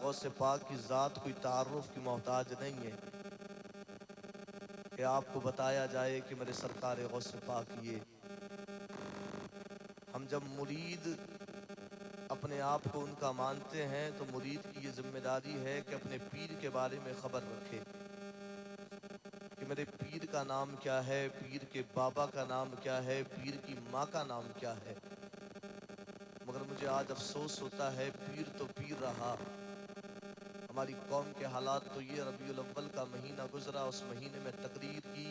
गौस पाक की ज़ात कोई तारुफ की मोहताज नहीं है कि आपको बताया जाए कि मेरे सरकार गौस पाक ये। हम जब मुरीद अपने आप को उनका मानते हैं तो मुरीद की ये जिम्मेदारी है कि अपने पीर के बारे में ख़बर रखे कि मेरे पीर का नाम क्या है, पीर के बाबा का नाम क्या है, पीर की माँ का नाम क्या है। मगर मुझे आज अफसोस होता है, पीर तो पीर रहा। हमारी कौम के हालात तो ये, रबीउल अव्वल का महीना गुजरा, उस महीने में तकरीर की,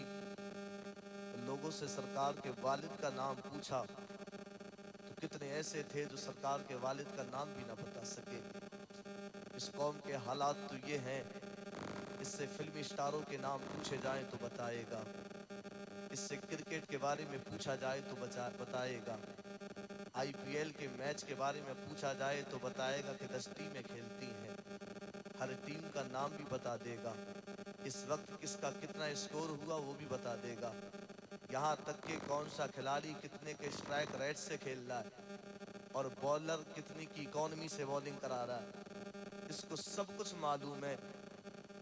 लोगों से सरकार के वालिद का नाम पूछा तो कितने ऐसे थे जो सरकार के वालिद का नाम भी ना बता सके। इस कौम के हालात तो ये हैं, इससे फिल्मी स्टारों के नाम पूछे जाएं तो बताएगा, इससे क्रिकेट के बारे में पूछा जाए तो बताएगा, IPL के मैच के बारे में पूछा जाए तो बताएगा कि 10 टीमें खेलती हैं, हर टीम का नाम भी बता देगा, इस वक्त किसका कितना स्कोर हुआ वो भी बता देगा, यहाँ तक कि कौन सा खिलाड़ी कितने के स्ट्राइक रेट से खेल रहा है और बॉलर कितनी की इकॉनमी से बॉलिंग करा रहा है। इसको सब कुछ मालूम है,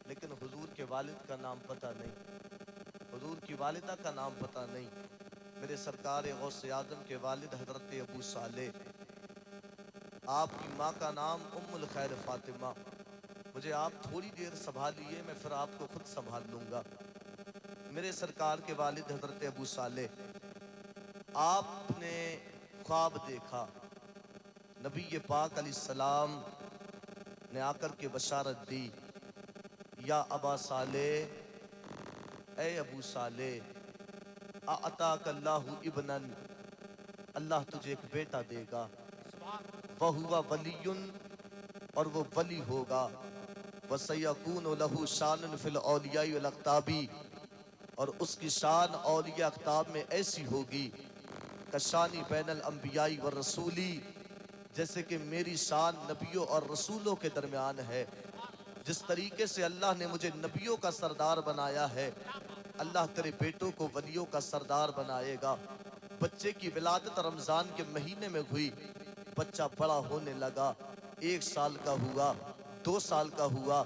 लेकिन हुजूर के वालिद का नाम पता नहीं, हुजूर की वालिदा का नाम पता नहीं। मेरे सरकार गौसे आजम के वालिद हजरत अबू साले, आपकी माँ का नाम उम्मुल खैर फातिमा। मुझे आप थोड़ी देर संभालिए, मैं फिर आपको खुद संभाल लूँगा। मेरे सरकार के वालिद हजरत अबू साले, आपने ख्वाब देखा, नबी पाक अलैहिस्सलाम ने आकर के बशारत दी, या अबा साले, ए अबू साले, अताकल्लाहु इब्नन, अल्लाह तुझे एक बेटा देगा, वहुवा वलियुन, और वो वली होगा, वसयकूनु लहू शानुन फिल औलियाई वल अक़ताबी, और उसकी शान औलिया अक़ताब में ऐसी होगी कशानी बैनल अंबियाई व रसूली, जैसे कि मेरी शान नबियों और रसूलों के दरमियान है। जिस तरीके से अल्लाह ने मुझे नबियों का सरदार बनाया है, अल्लाह तेरे बेटों को वलियों का सरदार बनाएगा। बच्चे की विलादत रमज़ान के महीने में हुई, बच्चा बड़ा होने लगा, 1 साल का हुआ, 2 साल का हुआ,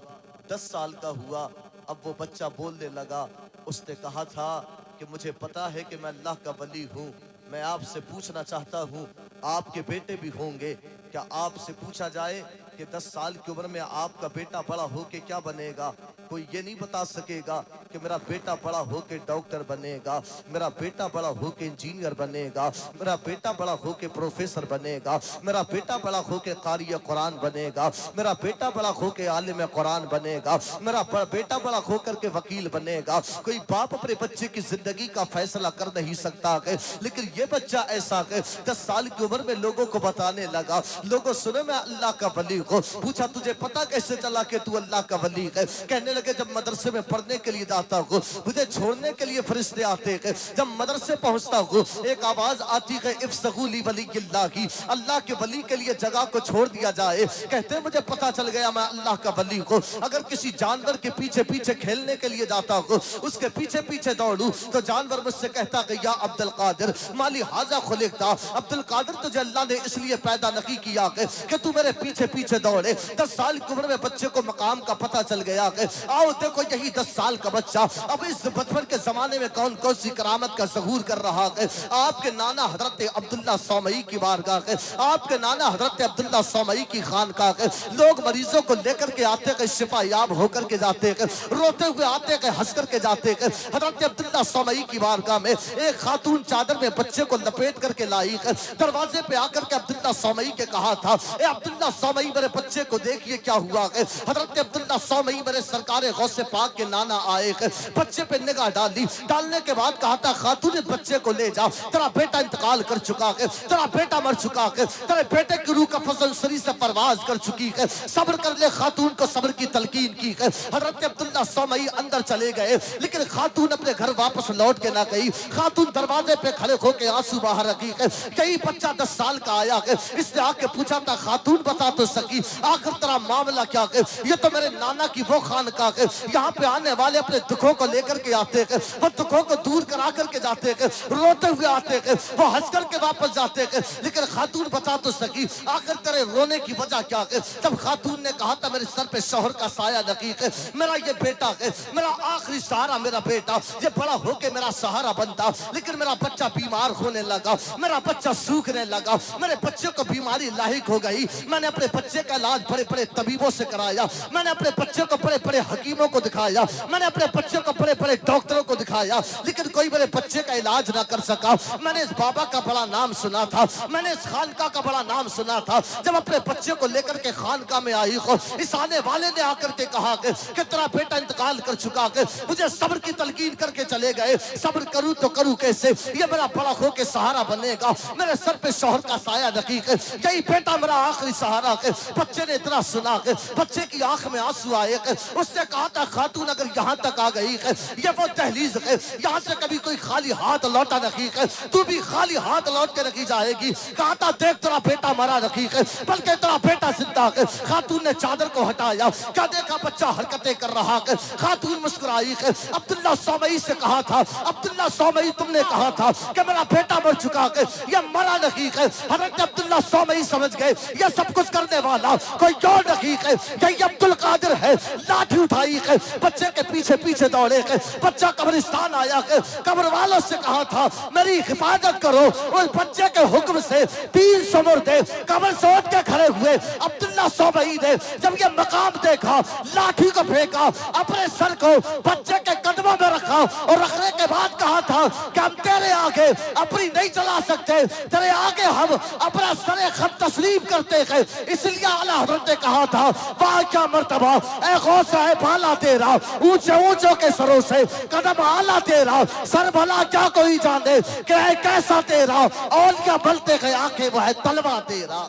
10 साल का हुआ, अब वो बच्चा बोलने लगा। उसने कहा था कि मुझे पता है कि मैं अल्लाह का वली हूँ, मैं आपसे पूछना चाहता हूँ, आपके बेटे भी होंगे, क्या आपसे पूछा जाए कि 10 साल की उम्र में आपका बेटा बड़ा होके क्या बनेगा? कोई ये नहीं बता सकेगा कि मेरा बेटा बड़ा होके डॉक्टर बनेगा, मेरा बेटा बड़ा होके इंजीनियर बनेगा, मेरा बेटा बड़ा होके प्रोफेसर बनेगा, मेरा बेटा बड़ा होके कारी कुरान बनेगा, मेरा बेटा बड़ा होके आलिम कुरान बनेगा, मेरा बेटा बड़ा होकर के वकील बनेगा। कोई बाप अपने बच्चे की जिंदगी का फैसला कर नहीं सकता है, लेकिन ये बच्चा ऐसा है 10 साल की उम्र में लोगों को बताने लगा, लोगों सुनो मैं अल्लाह का वली हूँ। पूछा तुझे पता कैसे चला कि तू अल्लाह का वली है? कहने लगे जब मदरसे में पढ़ने के लिए जाता हूँ, मुझे छोड़ने के लिए फरिश्ते आते हैं, जब मदरसे पहुँचता हूँ एक आवाज आती है इफ्सगूली वलीयिल्लाह की, अल्लाह के वली के लिए जगह को छोड़ दिया जाए। कहते मुझे पता चल गया मैं अल्लाह का वली हूँ। अगर किसी जानवर के पीछे पीछे खेलने के लिए जाता हूँ, उसके पीछे पीछे दौड़ूं तो जानवर मुझसे कहता है या अब्दुल कादिर माली हाजा खुलिकता, अब्दुल कादिर तुझे अल्लाह ने इसलिए पैदा नहीं किया कि तू मेरे पीछे पीछे दौड़े। 10 साल की उम्र में बच्चे को मकाम का पता चल गया है। आओ देखो यही 10 साल का बच्चा अब इस बचपन के जमाने में कौन कौन सी करामत का ज़हूर कर रहा है। आपके नाना हजरत अब्दुल्ला सौमई की बारगाह है, आपके नाना हजरत अब्दुल्ला सौमई की खानकाह है। लोग मरीजों को लेकर के आते हैं, शिफा याब होकर के जाते हैं, रोते हुए आते हैं, हंस करके जाते हैं। हजरत अब्दुल्ला सौमई की बारगाह में एक खातून चादर में बच्चे को लपेट करके लाई है। दरवाजे पे आकर के अब्दुल्ला सौमई के कहा था, ए अब्दुल्ला सौमई मेरे बच्चे को देखिए क्या हुआ है। हजरत अब्दुल्ला सौमई मेरे सरकार गौसे पाक के नाना आए हैं, बच्चे पे निगाह डाली, डालने के बाद कहा था खातून बच्चे को ले जा, तेरा बेटा इंतकाल कर चुका है, तेरा बेटा मर चुका है, तेरे बेटे की रूह का फजल सरी से परवाज कर चुकी है, सब्र कर ले। खातून को सब्र की तलकीन की है। हजरत अब्दुल्ला सौमई अंदर चले गए, लेकिन खातून अपने घर वापस लौट के ना गई। खातून दरवाजे पे खड़े होके आंसू बाहर रखी है। कई बच्चा 10 साल का आया है, इसने आके पूछा था खातून बता तो सके सकी, आखिर तेरा मामला क्या है? ये तो मेरे नाना की वो खानकाह है, यहाँ पे आने वाले अपने दुखों को लेकर के आते हैं, वो दुखों को दूर करा करके जाते हैं, रोते हुए आते हैं, वो हंस करके वापस जाते हैं। लेकिन खातून बता तो सकी, आखिर तेरे रोने की वजह क्या है? जब खातून ने कहा था मेरे सर पे शौहर का साया नकीक है, मेरा ये बेटा है, मेरा आखिरी सहारा मेरा बेटा, ये बड़ा होके मेरा सहारा बनता, लेकिन मेरा बच्चा बीमार होने लगा, मेरा बच्चा सूखने लगा, मेरे बच्चे को बीमारी लाहिक हो गई। मैंने अपने बच्चे का इलाज बड़े बड़े तबीबों से कराया, मैंने अपने बच्चे को बड़े बड़े हकीमों को दिखाया, मैंने अपने बच्चे को बड़े बड़े डॉक्टरों को दिखाया, लेकिन कोई मेरे बच्चे का इलाज ना कर सका। मैंने इस बाबा का बड़ा नाम सुना था, मैंने इस खानका का बड़ा नाम सुना था। जब अपने बच्चे को लेकर के खानका में आई हो, इस आने वाले ने आकर के कहा कि तेरा बेटा इंतकाल कर चुका है, मुझे सब्र की तलकीन करके चले गए, सब्र करूं तो करूं कैसे, ये मेरा बड़ा हो के सहारा बनेगा, मेरे सर पे शौहर का साया नकीक है, यही बेटा मेरा आखिरी सहारा है। बच्चे ने इतना सुना कि बच्चे की आंख में आंसू आए, उसने कहा था खातून अगर यहाँ तक आ गई है, ये वो दहलीज है, यहाँ से कभी कोई खाली हाथ लौटा नकीक है, तू भी खाली हाथ लौट के नहीं जाएगी। कहा था देख तेरा बेटा मरा नकीक है, बल्कि तेरा बेटा जिंदा है। खातून ने चादर को हटाया, क्या देखा बच्चा हरकतें कर रहा है। खातून मुस्कुराई है, अब्दुल्ला सौमई से कहा था, अब्दुल्ला सौमई तुमने कहा था कि मेरा बेटा मर चुका है, ये मरा नहीं है। हजरत अब्दुल्ला सौमई समझ गए ये सब कुछ करने वाला कोई और नहीं है, ये अब्दुल कादिर है। लाठी उठाई है, बच्चे के पीछे पीछे दौड़े है, बच्चा कब्रिस्तान आया है, कब्र वालों से कहा था मेरी हिफाजत करो। उस बच्चे के हुक्म से 300 मुर्दे कब्र से उठ के खड़े हुए। अब्दुल्ला सौमई ने जब ये मकाम देखा, लाठी को फेंका, अपने सर को बच्चे के कदमों में रखा और रखने के बाद कहा था कि हम तेरे आगे अपनी नहीं चला सकते, तेरे आगे हम अपना सरे खत तस्लीम करते हैं। इसलिए आला हज़रत ने कहा था वाह क्या मर्तबा ए गौसे है बाला तेरा, ऊंचे ऊंचों के सरों से कदम आला तेरा, सर भला क्या कोई जाने कि है कैसा तेरा, औलिया बलते गए आंखें वह तलवा तेरा।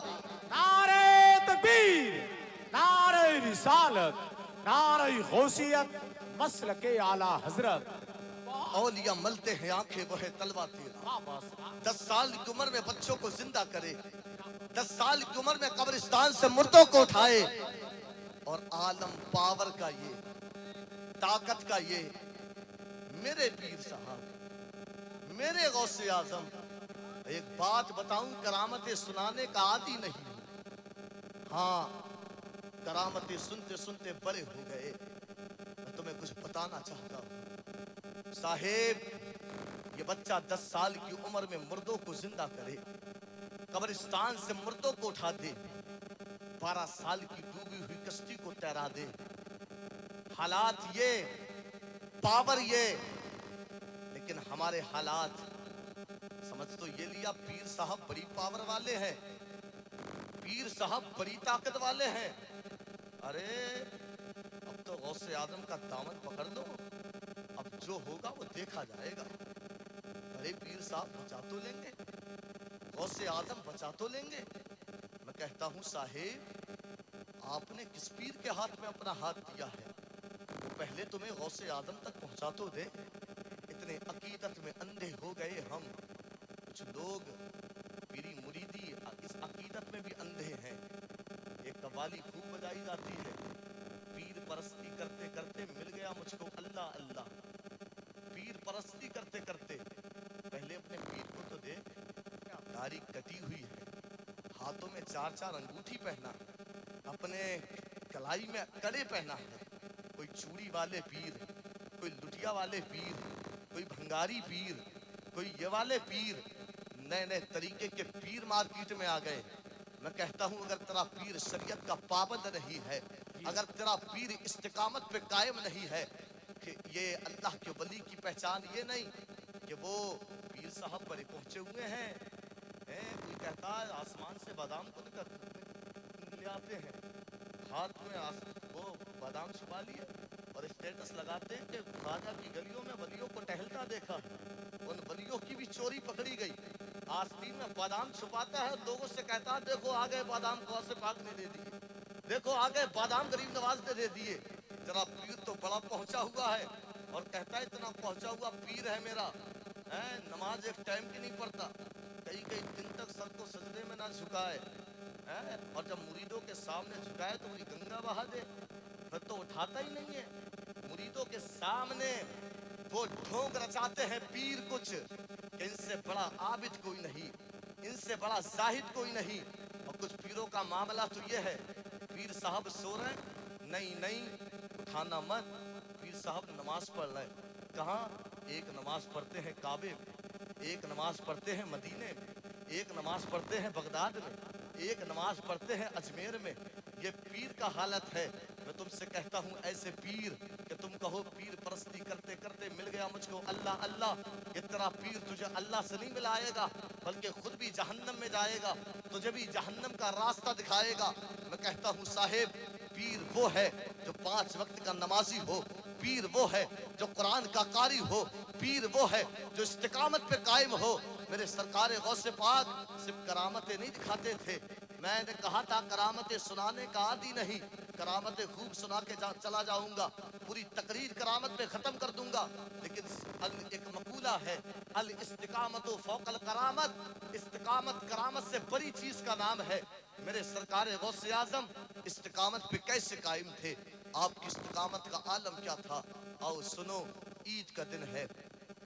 नारे तकबीर, नारे रिसालत, नारे गौसियत, मसलके आला हजरत। औलिया मलते हैं आंखें वह तलवा तेरा। 10 साल की उम्र में बच्चों को जिंदा करे, 10 साल की उम्र में कब्रिस्तान से मुर्दों को उठाए, और आलम पावर का ये, ताकत का ये मेरे पीर साहब, मेरे गौसे आजम। एक बात बताऊं, करामतें सुनाने का आदी नहीं हूं, हाँ करामतें सुनते सुनते बड़े हो गए। मैं तुम्हें कुछ बताना चाहता हूं साहेब, ये बच्चा 10 साल की उम्र में मुर्दों को जिंदा करे, कब्रिस्तान से मुर्दों को उठा दे, 12 साल की डूबी हुई कश्ती को तैरा दे। हालात ये, पावर ये, लेकिन हमारे हालात समझ तो ये लिया पीर साहब बड़ी पावर वाले हैं, पीर साहब बड़ी ताकत वाले हैं। अरे अब तो गौसे आदम का दामन पकड़ लो, अब जो होगा वो देखा जाएगा। अरे पीर साहब बचा तो लेंगे, गौसे आदम बचा तो लेंगे। मैं कहता हूँ साहेब, आपने किस पीर के हाथ में अपना हाथ दिया है, वो पहले तुम्हें गौसे आदम तक पहुंचा तो दे। इतने अकीदत में अंधे हो गए हम, कुछ लोग पीरी मुरीदी इस अकीदत में भी अंधे हैं। एक कव्वाली खूब बजाई जाती है, पीर परस्ती करते करते मिल गया मुझको अल्लाह अल्लाह। पीर परस्ती करते करते पहले अपने पीर को तो देख, दाढ़ी कटी हुई है, हाथों में 4-4 अंगूठी पहना, अपने कलाई में कड़े पहना है। कोई चूड़ी वाले पीर, कोई लुटिया वाले पीर, कोई भंगारी पीर, कोई ये वाले पीर, नए नए तरीके के पीर मार्केट में आ गए। मैं कहता हूं अगर तेरा पीर शरीयत का पाबंद नहीं है, अगर तेरा पीर इस्तिकामत पे कायम नहीं है, कि ये अल्लाह के वली की पहचान ये नहीं कि वो पीर साहब बड़े पहुंचे हुए हैं, कोई कहता है आसमान से बादाम को ले आते हैं, हाथ में वो बादाम छुपा लिए और स्टेटस लगाते हैं कि राजा की गलियों में वलियों को टहलता देखा। उन वलियों की भी चोरी पकड़ी गई, आस्तीन में बादाम छुपाता है, लोगों से कहता है देखो आ गए बादाम, कौन से पाक ने दे दिए, देखो आ गए बादाम गरीब नवाज ने दे दिए। तेरा पीर तो बड़ा पहुंचा हुआ है और कहता है इतना पहुंचा हुआ पीर है मेरा, नमाज एक टाइम की नहीं पढ़ता, कई कई दिन तक सर को सजदे में ना झुकाए, हैं? और जब मुरीदों के सामने झुकाए तो पूरी गंगा बहा दे, फिर तो उठाता ही नहीं है। मुरीदों के सामने वो ढोंग रचाते हैं पीर कुछ कि इनसे बड़ा आबिद कोई नहीं, इनसे बड़ा जाहिद कोई नहीं। और कुछ पीरों का मामला तो ये है, पीर साहब सो रहे, नहीं नहीं उठाना मत, पीर साहब नमाज पढ़ रहे। कहाँ? एक नमाज पढ़ते हैं काबे में, एक नमाज पढ़ते हैं मदीने में, एक नमाज पढ़ते हैं बगदाद में, एक नमाज पढ़ते हैं अजमेर में। ये पीर का हालत है। मैं तुमसे कहता हूँ ऐसे पीर कि तुम कहो पीर परस्ती करते करते मिल गया मुझको अल्लाह अल्लाह, ये तेरा पीर तुझे अल्लाह से नहीं मिलाएगा बल्कि खुद भी जहन्नम में जाएगा, तुझे भी जहन्नम का रास्ता दिखाएगा। मैं कहता हूँ साहेब, पीर वो है जो 5 वक्त का नमाजी हो, पीर वो है जो कुरान का कारी हो, पीर वो है जो इस्तिकामत पे कायम हो। मेरे सरकार गौसे पाक सिर्फ करामतें नहीं दिखाते थे, मैंने कहा था करामतें सुनाने का आदि नहीं, करामतें खूब सुना के चला जाऊंगा, पूरी तकरीर करामत पे खत्म कर दूंगा। लेकिन एक मकूला है, अल इस्तिकामतो फौकल करामत, इस्तिकामत करामत से बड़ी चीज का नाम है। मेरे सरकार गौसे आजम इस्तिकामत पे कैसे कायम थे, आपकी इस्तिकामत का आलम क्या था? आओ सुनो, ईद का दिन है,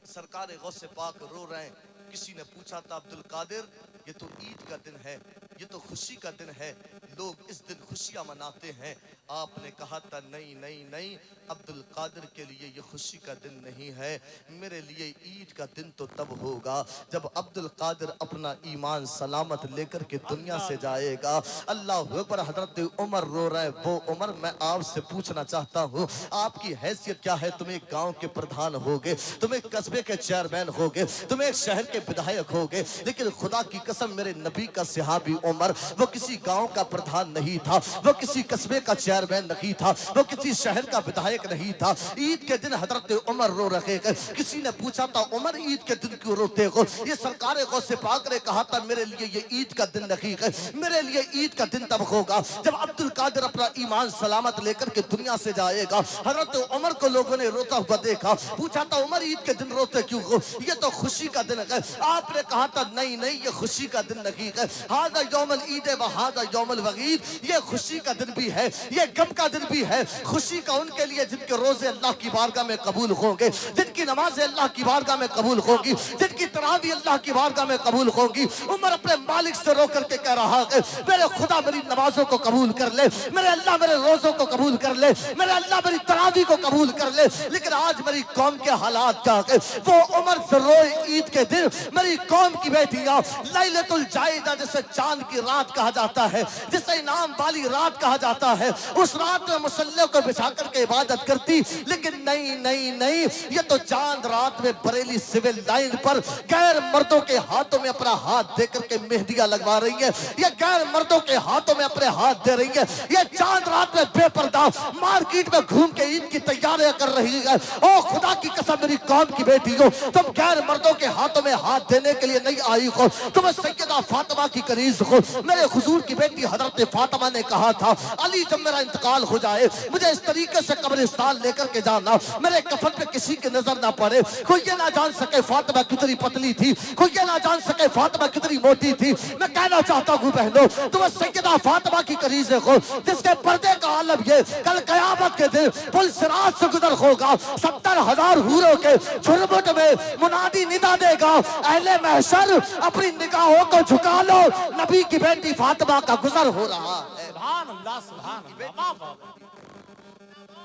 सरकार गौसे पाक रो रहे हैं। किसी ने पूछा था अब्दुल कादिर ये तो ईद का दिन है, ये तो खुशी का दिन है, लोग इस दिन खुशियां मनाते हैं। आपने कहा था नहीं नहीं नहीं, अब्दुल कादिर के लिए ये खुशी का दिन नहीं है, मेरे लिए ईद का दिन तो तब होगा जब अब्दुल कादिर अपना ईमान सलामत लेकर के दुनिया से जाएगा। अल्लाह अकबर। हजरत उमर रो रहे, वो उमर मैं आपसे पूछना चाहता हूँ आपकी हैसियत क्या है? तुम एक गांव के प्रधान होगे, तुम एक कस्बे के चेयरमैन होगे, तुम एक शहर के विधायक होगे, लेकिन खुदा की कसम मेरे नबी का सहाबी उमर वो किसी गांव का प्रधान नहीं था, वो किसी कस्बे का चेयरमैन नहीं था, वो किसी शहर का विधायक नहीं था। ईद के दिन हजरत उमर रो रहे थे। किसी ने पूछा था उमर ईद के दिन क्यों रोते हो? ये सरकार गौसे पाक ने कहा था मेरे लिए ये ईद का दिन नहीं है, मेरे लिए ईद का दिन तब होगा जब अब्दुल कादिर अपना ईमान सलामत लेकर के दुनिया से जाएगा। हजरत उमर को लोगों ने रोता हुआ देखा, पूछा था उमर ईद के दिन रोते क्यों हो? ये तो खुशी का दिन है। आपने कहा था नहीं नहीं ये खुशी का दिन नहीं है, हाज़ा यौमुल ईद व हाज़ा यौमुल वगीद, ये खुशी का दिन भी है, ये गम का दिन भी है। खुशी का उनके लिए जिनके रोजे अल्लाह की बारगाह में कबूल होंगे, जिनकी नमाजें अल्लाह की बारगाह में कबूल होगी, जिनकी तरावी अल्लाह की बारगाह में कबूल होगी। उमर अपने मालिक से रो करके कह रहा है मेरे खुदा मेरी नमाजों को कबूल कर ले, मेरे अल्लाह मेरे रोजों को कबूल कर ले, मेरे अल्लाह मेरी तरावी को कबूल कर ले। लेकिन आज मेरी कौम के हालात क्या है? वो उमर से रोए ईद के दिन मेरी कौम की बेटियां लैलतुल जायदा जिसे चांद की रात कहा जाता है, जिसे इनाम वाली रात कहा जाता है, उस रात में मुसल्ले को बिछा करके इबादत करती। लेकिन नहीं नहीं नहीं, ये तो चांद रात में बरेली सिविल लाइन पर गैर मर्दों के हाथों में अपना हाथ दे करके मेहंदियां लगवा रही है, ये गैर मर्दों के हाथों में अपने हाथ दे रही है, ये चांद रात में बेपर्दा मार्केट में घूम के ईद की तैयारियां कर रही है। ओ खुदा की कसम मेरी कौम की बेटी हो, तुम गैर मर्दों के हाथों में हाथ देने के लिए नहीं आई हो, तुम सैयदा फातिमा की करीज हो। मेरे हुजूर की बेटी हजरत फातिमा ने कहा था अली जब मेरा इंतकाल हो जाए मुझे इस तरीके से कब्रिस्तान लेकर के जाना मेरे कफन पे किसी की नजर ना पड़े, कोई ये ना जान सके फातिमा कितनी पतली थी, कोई ये ना जान सके फातिमा कितनी मोटी थी। मैं कहना चाहता हूँ बहनों तुम सैयदा फातिमा की करीज हो जिसके पर्दे का आलम ये कल कयामत के दिन पुल सिरात से गुजर होगा, 70,000 हूरों के झुरमुट में मुनादी निदा देगा अहले महशर अपनी निगाहों को झुका लो, नबी की बेटी फातिमा का गुजर हो रहा है। सुभान अल्लाह सुभान अल्लाह, वाह वाह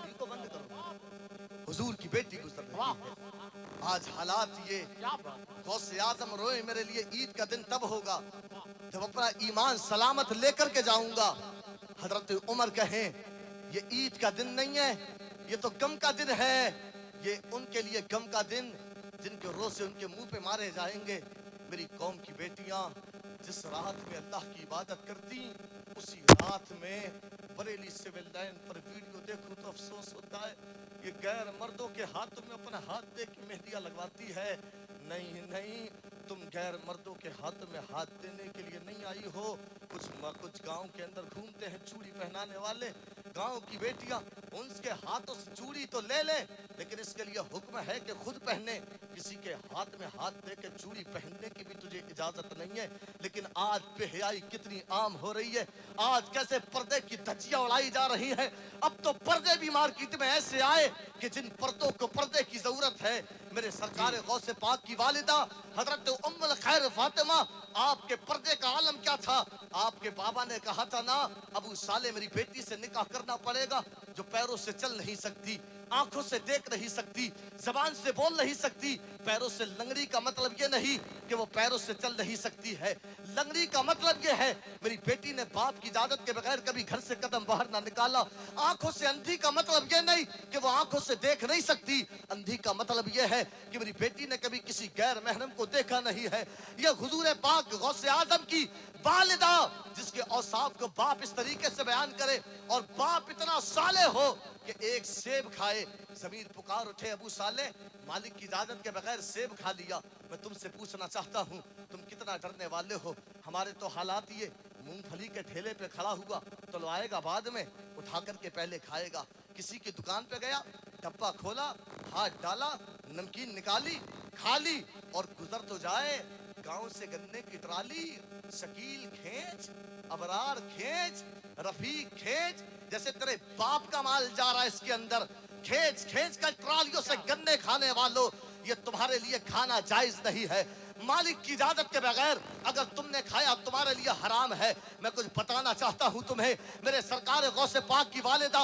इनको बंद करो, हुजूर की बेटी गुजर रही वाह, है। आज हालात ये, क्या बात। गौसे आजम रोए मेरे लिए ईद का दिन तब होगा जब अपना ईमान सलामत लेकर के जाऊंगा। हजरत उमर कहें ये ईद का दिन नहीं है, ये तो गम का दिन है, ये उनके लिए गम का दिन जिनके रोज़े उनके मुंह पे मारे जाएंगे। मेरी कौम की बेटियां जिस रात में अल्लाह की इबादत करती उसी रात में बरेली सिविल लाइन पर वीडियो देखूं तो अफसोस होता है, ये गैर मर्दों के हाथों में अपना हाथ दे के मेहंदियां लगवाती है। नहीं नहीं, तुम गैर मर्दों के हाथ में हाथ देने के लिए नहीं आई हो। कुछ गांव के अंदर घूमते हैं चूड़ी पहनाने वाले, गांव की बेटियां उनके हाथों से चूड़ी तो ले ले, लेकिन इसके लिए हुक्म है कि खुद पहने। किसी के हाथ में हाथ दे के चूड़ी पहनने की भी तुझे इजाजत नहीं है। लेकिन आज बेहयाई कितनी आम हो रही है, आज कैसे पर्दे की धज्जियां उड़ाई जा रही है। अब तो पर्दे भी मार्केट में ऐसे आए कि जिन पर्दों को पर्दे की जरूरत है। मेरे सरकार गौसे पाक की वालिदा हजरत उम्मुल खैर फातिमा, आपके पर्दे का आलम क्या था? आपके बाबा ने कहा था ना, अबू साले मेरी बेटी से निकाह करना पड़ेगा, जो पैरों से चल नहीं सकती, आंखों से देख नहीं सकती, जबान से बोल नहीं सकती। पैरों से लंगड़ी का मतलब ये नहीं कि वो पैरों से चल नहीं सकती है। लंगड़ी का मतलब ये है मेरी बेटी ने बाप की इजाजत के बगैर कभी घर से कदम बाहर ना निकाला। आंखों से अंधी का मतलब ये नहीं कि वो आंखों से देख नहीं सकती। अंधी का मतलब ये है कि मेरी बेटी ने कभी किसी गैर महरम को देखा नहीं है। ये हुजूर पाक गौसे आजम की वालिदा, जिसके औसाफ को बाप इस तरीके से बयान करे और बाप इतना साले हो कि एक सेब खाए। जमीर पुकार उठे, अबू साले मालिक की इजाजत के बगैर सेब खा लिया। मैं तुमसे पूछना चाहता हूँ, तुम कितना डरने वाले हो? हमारे तो हालात ये, मूंगफली के ठेले पे खड़ा हुआ तो लाएगा बाद में, उठा करके पहले खाएगा। किसी की दुकान पे गया, डब्बा खोला, हाथ डाला, नमकीन निकाली, खा ली और गुजर तो जाए। गांव से गन्ने की ट्राली, शकील खींच, अबरार खींच, रफीक खींच, जैसे तेरे बाप का माल जा रहा है इसके अंदर। खींच खींच कर ट्रालियों से गन्ने खाने वालों, ये तुम्हारे लिए खाना जायज नहीं है। मालिक की इजाजत के बगैर अगर तुमने खाया तुम्हारे लिए हराम है। मैं कुछ बताना चाहता हूँ तुम्हें, मेरे सरकार गौसे पाक की वालिदा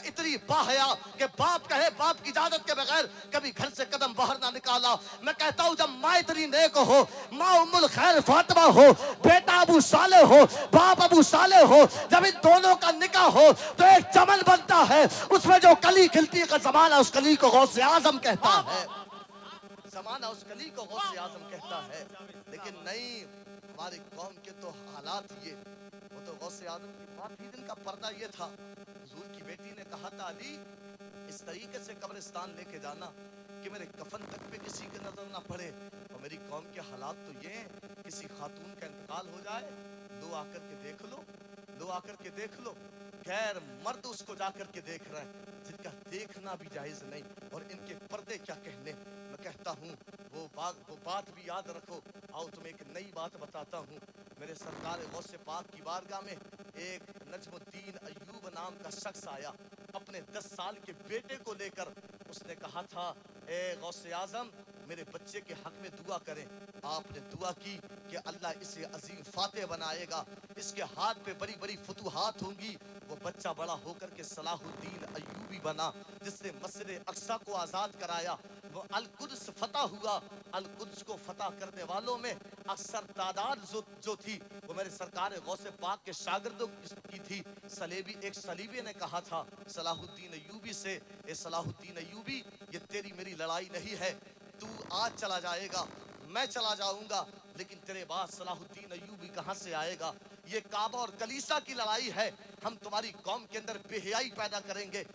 इतनी बाहया कि बाप कहे बाप की इजाजत के बगैर कभी घर से कदम बाहर ना निकाला। मैं कहता हूँ जब माँ इतनी नेक हो, माँ उम्मुल खैर फातिमा हो, बेटा अबू साले हो, बाप अबू साले हो, जब इन दोनों का निकाह हो तो एक चमन बनता है, उसमें जो कली खिलती का जमाना उस कली को गौसे आजम कहता है। जमाना उस कली को गौसे आजम कहता है। लेकिन नहीं, हमारी कौम के तो हालात ये, वो तो गौसे आजम की बात ही दिन का पर्दा ये था। हुजूर की बेटी ने कहा था, अली इस तरीके से कब्रिस्तान लेके जाना कि मेरे कफन तक पे किसी की नजर ना पड़े। और मेरी कौम के हालात तो ये हैं, किसी खातून का इंतकाल हो जाए, दो आकर के देख लो, दो आकर के देख लो, गैर मर्द उसको जाकर के देख रहे हैं, जिनका देखना भी जायज नहीं, और इनके पर्दे क्या कहने। मैं कहता हूँ वो बात भी याद रखो। आओ तुम्हें एक नई बात बताता हूँ। मेरे सरकार गौसे पाक की बारगाह में एक नजमुद्दीन अय्यूब नाम का शख्स आया अपने 10 साल के बेटे को लेकर। उसने कहा था, ए गौसे आजम मेरे बच्चे के हक में दुआ करें। आपने दुआ की कि अल्लाह इसे अजीम फातेह बनाएगा, इसके हाथ पे बड़ी बड़ी फतूहात होंगी। वो बच्चा बड़ा होकर के सलाहुद्दीन अय्यूबी बना, जिसने मस्जिद अक्सा को आज़ाद कराया। वो अल कुद्स फतह हुआ। अल कुद्स को फतह करने वालों में अक्सर तादाद जो थी वो मेरे सरकार गौसे पाक के शागिर्दों की थी। एक सलीबी ने कहा था सलाहुद्दीन अय्यूबी से, ए सलाहुद्दीन अय्यूबी ये तेरी मेरी लड़ाई नहीं है, तू आज चला जाएगा, मैं चला जाऊंगा, लेकिन तेरे बाद सलाहुद्दीन अय्यूबी कहां से आएगा? ये काबा और कलीसा की लड़ाई है। हम तुम्हारी कौम के अंदर बेहयाई पैदा करेंगे,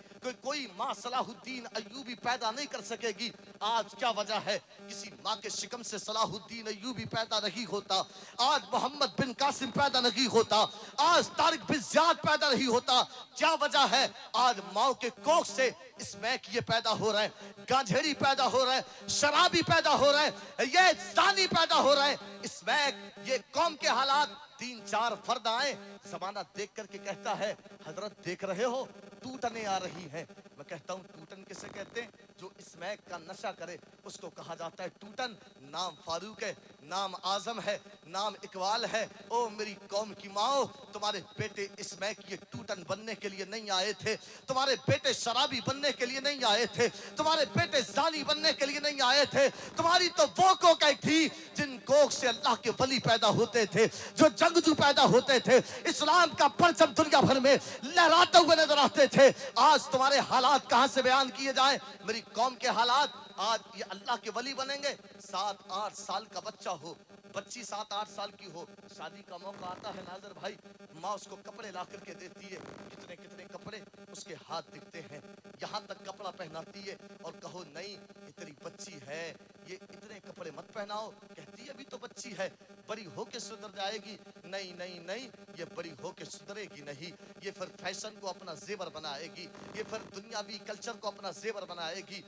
कोई माँ सलाहुद्दीन अय्यूबी पैदा नहीं कर सकेगी। आज क्या वजह है? किसी माँ के शिकम से सलाहुद्दीन अय्यूबी पैदा नहीं होता, आज मोहम्मद बिन कासिम पैदा नहीं होता, आज तारिक बिन ज़ियाद पैदा नहीं होता। क्या वजह है? आज माँ के कोख से इसमैक ये पैदा हो रहा है, गांझेड़ी पैदा हो रहा है, शराबी पैदा हो रहा है, ये जानी पैदा हो रहा है। इसमैक ये कौम के हालात, 3-4 फर्द आए, जमाना देख करके कहता है हजरत देख रहे हो टूटने आ रही है। मैं कहता हूँ टूटन किसे कहते हैं? जो इसमैक का नशा करे उसको कहा जाता है टूटन। नाम फारूक है, नाम आजम है, नाम इकबाल है। ओ मेरी कौम की माओ, तुम्हारे बेटे इसमैक ये टूटन बनने के लिए नहीं आए थे, तुम्हारे बेटे शराबी बनने के लिए नहीं आए थे, तुम्हारे बेटे जानी बनने के लिए नहीं आए थे। तुम्हारी तो वो कोख थी जिन कोख से अल्लाह के वली पैदा होते थे, जो जंगजू पैदा होते थे, इस्लाम का परचम दुनिया भर में लहराते हुए नजर आते थे। आज तुम्हारे हालात कहां से बयान किए जाए? मेरी कौम के हालात, आज ये अल्लाह के वली बनेंगे। 7-8 साल का बच्चा हो, बच्ची 7-8 साल की हो, शादी का मौका आता है नाजर भाई, माँ उसको कपड़े ला करके देती है, कितने कितने कपड़े उसके हाथ दिखते हैं, यहाँ तक कपड़ा पहनाती है। और कहो नहीं ये तेरी बच्ची है, ये इतने कपड़े मत पहनाओ, कहती है अभी तो बच्ची है। बड़ी होके सुधर जाएगी। नहीं नहीं नहीं, ये बड़ी होके सुधरेगी नहीं। ये फिर फैशन को अपना जेवर बनाएगी, ये फिर दुनियावी कल्चर को अपना जेवर बनाएगी।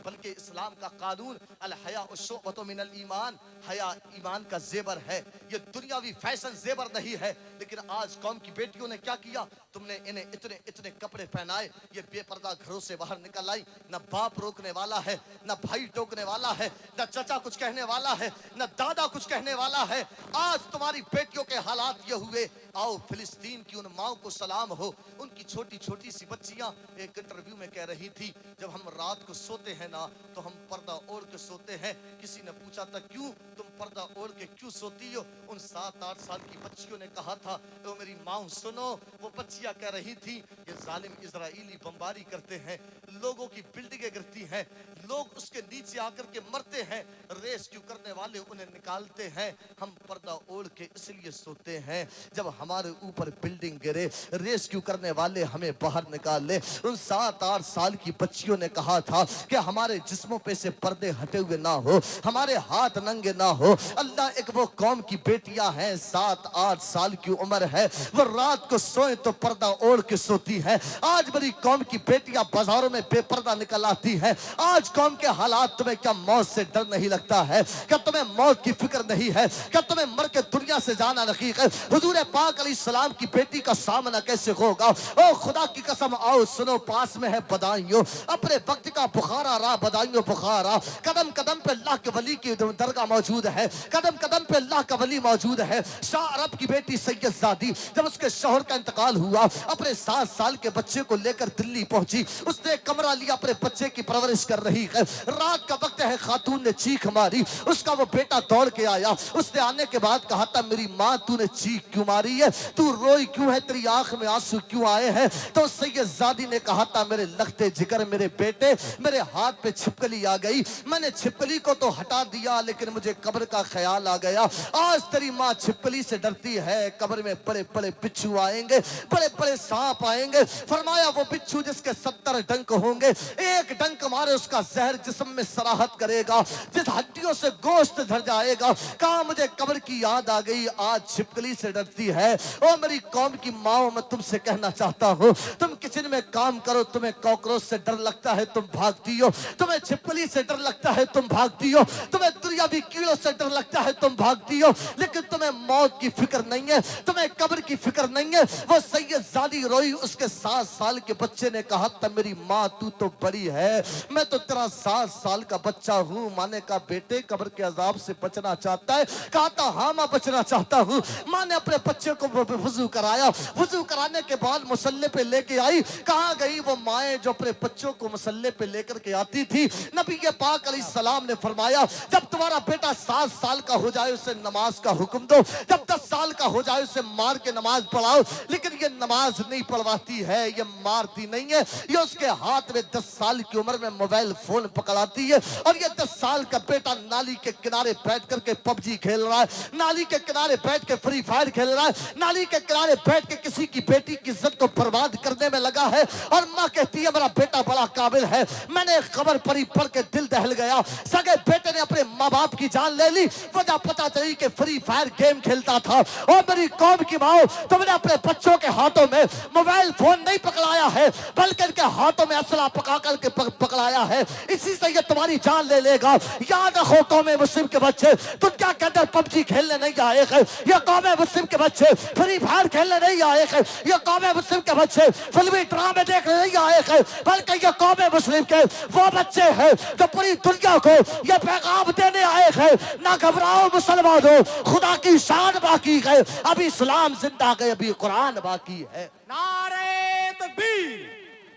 बल्कि इस्लाम का कानून अल हया शुअबतुम मिनल ईमान, हया ईमान का जेवर है। ये दुनियावी फैशन जेवर नहीं है। लेकिन आज कौम की बेटियों ने क्या किया, तुमने इन्हें इतने इतने कपड़े पहनाए, ये बेपर्दा घरों से बाहर निकल आई। न बाप रोकने वाला है, न भाई टोकने वाला है, न चाचा कुछ कहने वाला है, न दादा कुछ कहने वाला है। आज तुम्हारी बेटियों के हालात ये हुए। आओ फिलिस्तीन की उन माओ को सलाम हो। उनकी छोटी छोटी सी बच्चियां एक इंटरव्यू में कह रही थी, जब हम रात को सोते हैं ना तो हम पर्दा ओढ़ के सोते हैं। किसी ने पूछा था क्यों तुम पर्दा ओढ़ के क्यों सोती हो? उन 7-8 साल की बच्चियों ने कहा था, तो मेरी माँ सुनो, वो बच्चियां कह रही थी, ये जालिम इजराइली बमबारी करते हैं, लोगों की बिल्डिंगें गिरती हैं, लोग उसके नीचे आकर के मरते हैं, रेस्क्यू करने वाले उन्हें निकालते हैं, हम पर्दा ओढ़ के इसलिए सोते हैं जब हमारे ऊपर बिल्डिंग गिरे, रेस्क्यू करने वाले हमें बाहर निकाल ले। उन 7-8 साल की बच्चियों ने कहा था कि हमारे जिस्मों पे से पर्दे हटे हुए ना हो, हमारे हाथ नंगे ना हो। अल्लाह, एक वो कौम की बेटियां हैं 7-8 साल की उम्र है, वो रात को सोए तो पर्दा ओढ़ के सोती है। आज बड़ी कौम की बेटियां बाजारों में बेपर्दा निकल आती हैं। आज कौम के हालात, तुम्हें क्या मौत से डर नहीं लगता है? क्या तुम्हें मौत की फिक्र नहीं है? क्या तुम्हें मर के दुनिया से जाना नहीं है? हुजूर पाक अलैहिस्सलाम की बेटी का सामना कैसे होगा? ओ खुदा की कसम, आओ सुनो, पास में है बदायूं, अपने वक्त का बुखारा रहा, बदायूं बुखारा। कदम कदम पे अल्लाह के वली की दरगाह मौजूद है, कदम कदम पे अल्लाह का वली मौजूद है। शाह अरब की बेटी सैयदजादी, जब उसके शौहर का इंतकाल हुआ, अपने 7 साल के बच्चे को लेकर दिल्ली पहुंची। उसने एक कमरा लिया, अपने बच्चे की परवरिश कर रही है। रात का वक्त है, खातून ने चीख मारी, उसका वो बेटा दौड़ के आया। उसने आने के बाद कहा था, मेरी माँ तूने चीख क्यों मारी है? तू रोई क्यों है? तेरी आंख में आंसू क्यों आए हैं? तो सैयदजादी ने कहा था, मेरे लगते जिगर मेरे बेटे, मेरे हाथ पे छिपकली आ गई, मैंने छिपकली को तो हटा दिया, लेकिन मुझे कब्र का ख्याल आ गया। आज तेरी माँ छिपकली से डरती है, कब्र में बड़े बड़े बिच्छू आएंगे, बड़े बड़े सांप आएंगे। फरमाया, वो बिच्छू जिसके 70 डंक होंगे, एक डंक मारे उसका जहर जिस्म में सराहत करेगा, जिस हड्डियों से गोश्त झड़ जाएगा। कहा, मुझे कब्र की याद आ गई, आज छिपकली से डरती है। ओ मेरी कौम की माओ, मैं तुमसे कहना चाहता हूँ, तुम किचन में काम करो, तुम्हें कॉकरोच से डर लगता है, तुम भागती हो। तुम्हें छिपकली से डर लगता है, तुम भागती हो। तुम्हें दुनियावी कीड़ों से डर लगता है, तुम भागती हो। लेकिन तुम्हें मौत की फिक्र नहीं है, तुम्हें कब्र की फिक्र नहीं है। वो सैयदजादी रोई, उसके 7 साल के बच्चे ने कहा था, मेरी माँ तू तो बड़ी है, मैं तो तेरा 7 साल का बच्चा हूँ। माँ ने कहा, बेटे कब्र के अजाब से बचना चाहता है? कहा था, हाँ माँ बचना चाहता हूँ। माँ ने अपने बच्चे को वुजू कराया, वुजू कराने के बाद मुसल्ले पे लेके आई। कहाँ गई वो माएँ जो अपने बच्चों को मुसल्ले पे लेकर के आती थी? नबी के पाक अलैहिस्सलाम ने फरमाया, जब तुम्हारा बेटा 7 साल का हो जाए उसे नमाज का हुक्म दो, जब 10 साल का हो जाए उसे मार के नमाज पढ़ाओ। लेकिन ये नमाज नहीं पढ़वाती है, ये मारती नहीं है, ये उसके हाथ में 10 साल की उम्र में मोबाइल फोन पकड़ाती है। और ये 10 साल का बेटा नाली के किनारे बैठ करके पबजी खेल रहा है, नाली के किनारे बैठ के फ्री फायर खेल रहा है, नाली के किनारे बैठ के किसी की बेटी की इज्जत को बर्बाद करने में लगा है। और माँ कहती है, मेरा बेटा बड़ा काबिल है। मैंने खबर पढ़ी, पढ़ के दिल दहल गया। सगे बेटे ने अपने माँ बाप की जान ले ली, वजह पता चली कि फ्री फायर गेम खेलता था। और मेरी कौम की माँ, तुमने अपने बच्चों के हाथों में मोबाइल फोन नहीं पकड़ाया है, बल्कि इनके हाथों में असला पका करके पकड़ाया है। इसी से ये तुम्हारी जान ले लेगा। याद रखो कौम मुस्लिम के बच्चे, दुनिया के अंदर पबजी खेलने नहीं आए हैं, ये कौम मुस्लिम के बच्चे फ्री फायर खेलने नहीं आए हैं, ये कौम मुस्लिम के बच्चे फिल्मी ड्रामे देखने नहीं आए हैं, बल्कि ये कौम मुस्लिम के वो बच्चे हैं जो पूरी दुनिया को ये पैगाम देने आए हैं, ना घबराओ मुसलमानों, खुदा की शान बाकी है, अभी इस्लाम जिंदा है, अभी कुरान बाकी है। नारे तकबीर,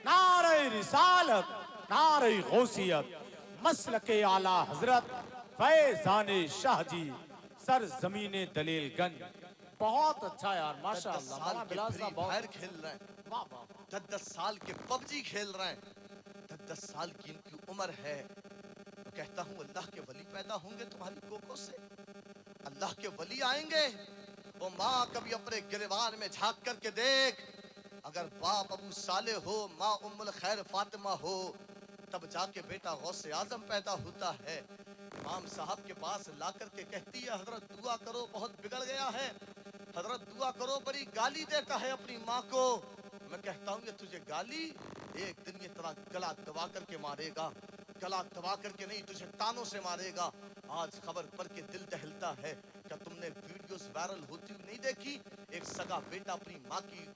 नारे रिसालत, नारे गौसियत, मसलके आला हजरत फैजाने शाह जी, सर जमीने दलीलगंज। बहुत अच्छा यार, माशाअल्लाह। 10 साल के बिलाल फ्री साहब बहुत फायर खेल रहे हैं, वाह वाह। 10 साल के पबजी खेल रहे हैं, 10 साल की इनकी उम्र है। तो कहता हूँ, अल्लाह के वली पैदा होंगे तुम्हारी कोखों से, अल्लाह के वली आएंगे। वो माँ, कभी अपने गिरवान में झांक करके देख, अगर बाप अबू साले हो, माँ उम्मुल खैर फातिमा हो, तब जाके बेटा गौसे आजम पैदा होता है। इमाम साहब के पास ला करके कहती है, हजरत दुआ करो, बहुत बिगड़ गया है, हजरत दुआ करो, बड़ी गाली देता है अपनी माँ को। मैं कहता हूँ ये तुझे गाली, एक दिन ये तेरा गला दबा करके मारेगा, गला दबा करके नहीं, तुझे तानों से मारेगा। आज खबर पढ़ के दिल दहलता है। क्या तुमने वीडियोस वायरल होती हुई नहीं देखी? एक सगा बेटा अपनी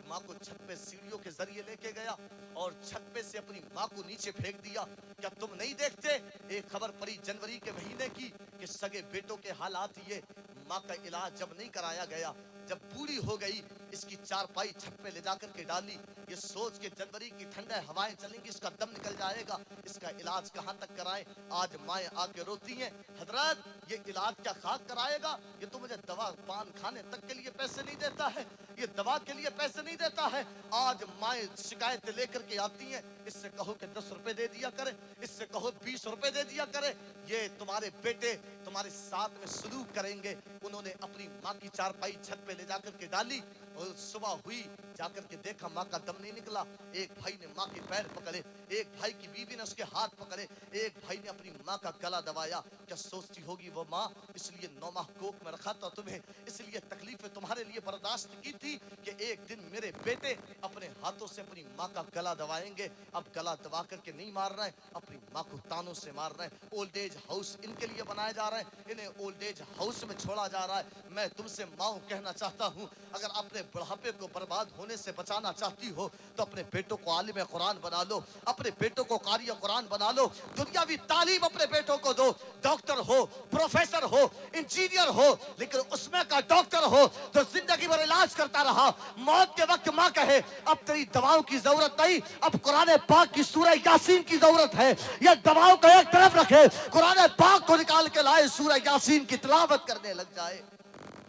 माँ को छत पे सीढ़ियों के जरिए लेके गया और छत पे से अपनी माँ को नीचे फेंक दिया। क्या तुम नहीं देखते? एक खबर पड़ी जनवरी के महीने की कि सगे बेटों के हालात ये, माँ का इलाज जब नहीं कराया गया, जब पूरी हो गई, इसकी चारपाई छत पे ले जाकर के डाली, ये सोच के जनवरी की ठंडे हवाएं चलेंगी, इसका दम निकल जाएगा, इसका इलाज कहाँ तक कराएं। आज माएं आके रोती हैं, हजरत ये इलाज क्या खाक कराएगा, ये तो मुझे दवा पान खाने तक के लिए पैसे नहीं देता है, ये दवा के लिए पैसे नहीं देता है। आज माएं शिकायतें लेकर के आती हैं, इससे कहो कि 10 रुपए दे दिया करे, इससे कहो 20 रुपए दे दिया करे, ये तुम्हारे बेटे तुम्हारे साथ में सलूक करेंगे। उन्होंने अपनी माँ की चारपाई छत पे ले जाकर के डाली और सुबह हुई, जाकर के देखा माँ का दम नहीं निकला। एक भाई ने माँ के पैर पकड़े, एक भाई की बीवी ने उसके हाथ पकड़े, एक भाई ने अपनी माँ का गला दबाया। क्या सोचती होगी वो माँ, इसलिए 9 माह कोख में रखा था तुम्हें, इसलिए तकलीफें तुम्हारे लिए बर्दाश्त की थी कि एक दिन मेरे बेटे अपने हाथों से अपनी माँ का गला दबाएंगे। अब गला दबा करके नहीं मार रहे हैं, अपनी माँ को तानों से मार रहे हैं। ओल्ड एज हाउस इनके लिए बनाया जा रहा है, इन्हें ओल्ड एज हाउस में छोड़ा जा रहा है। मैं तुमसे माँ कहना चाहता हूँ, अगर अपने बुढ़ापे को बर्बाद होने से बचाना चाहती हो तो अपने बेटों को आलिम कुरान बना लो, अपने बेटों को कारी कुरान बना लो, दुनियावी तालीम अपने बेटों को दो। डॉक्टर हो, प्रोफेसर हो, इंजीनियर हो, लेकिन उसमें का डॉक्टर हो तो जिंदगी भर इलाज करता रहा, मौत के वक्त माँ कहे अब तेरी दवाओं की जरूरत नहीं, अब कुरान पाक की सूरह यासीन की जरूरत है। ये दवाओं को एक तरफ रखे, कुरान पाक को निकाल के लाए, सूरह यासीन की तिलावत करने लग जाए,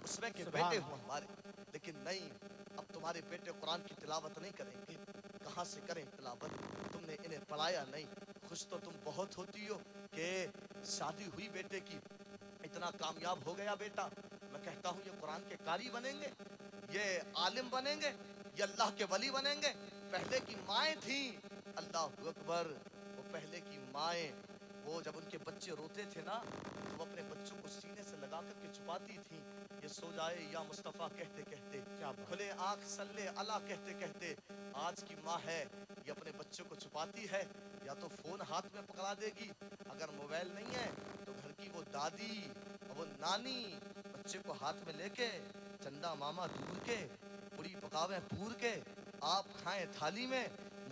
उसमें के बेटे हो हमारे। लेकिन नहीं, अब तुम्हारे बेटे कुरान की तिलावत नहीं करेंगे, कहाँ से करें तिलावत? तुमने इन्हें पढ़ाया नहीं। खुश तो तुम बहुत होती हो कि शादी हुई बेटे की, इतना कामयाब हो गया बेटा। मैं कहता हूँ ये कुरान के कारी बनेंगे, ये आलिम बनेंगे, ये अल्लाह के वली बनेंगे। पहले की माएँ थी, अल्लाह अकबर, वो पहले की माएँ, वो जब उनके बच्चे रोते थे ना तो वो अपने बच्चों को सीने से लगा करके छुपाती थी। ये सो जाए या मुस्तफ़ा कहते कहते, क्या खुले आँख सल्ले अला कहते कहते। आज की माँ है, ये अपने बच्चों को छुपाती है, या तो फोन हाथ में पकड़ा देगी, अगर मोबाइल नहीं है तो घर की वो दादी वो नानी बच्चे को हाथ में लेके चंदा मामा दूर के, पूरी पकावे पूर के, आप खाएं थाली में,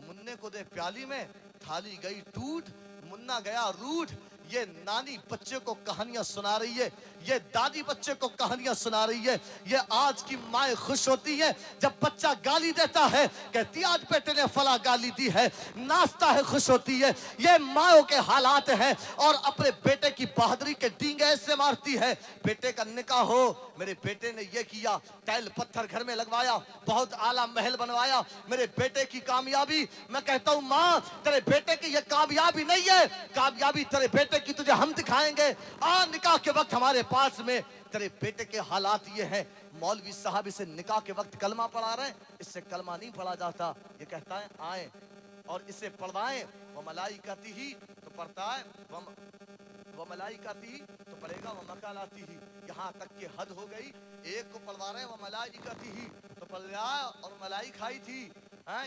मुन्ने को दे प्याली में, थाली गई टूट, मुन्ना गया रूठ। ये नानी बच्चे को कहानियां सुना रही है, ये दादी बच्चे को कहानियां सुना रही है। ये आज की माएँ खुश होती है जब बच्चा गाली देता है, कहती आज बेटे ने फला गाली दी है, नाचता है, खुश होती है। ये माओं के हालात हैं। और अपने बेटे की बहादुरी के डींगे ऐसे मारती है। बेटे का निकाह हो, मेरे बेटे ने ये किया, टाइल पत्थर घर में लगवाया, बहुत आला महल बनवाया, मेरे बेटे की कामयाबी। मैं कहता हूँ माँ, तेरे बेटे की ये कामयाबी नहीं है, कामयाबी तेरे बेटे की तुझे हम दिखाएंगे। निकाह के वक्त हमारे पास में तेरे बेटे के हालात ये हैं। मौलवी साहब इसे निकाह के वक्त कलमा पढ़ा रहे हैं, इससे कलमा नहीं पढ़ा जाता। ये कहता है आए और इसे पढ़वाएं, वो मलाइकाती ही तो पढ़ता है, वो मलाइकाती ही तो पढ़ेगा, वो मकालाती ही। यहाँ तक की हद हो गई, एक को पढ़वा रहे हैं वो मलाइकाती ही तो पढ़ रहा है, और मलाई खाई थी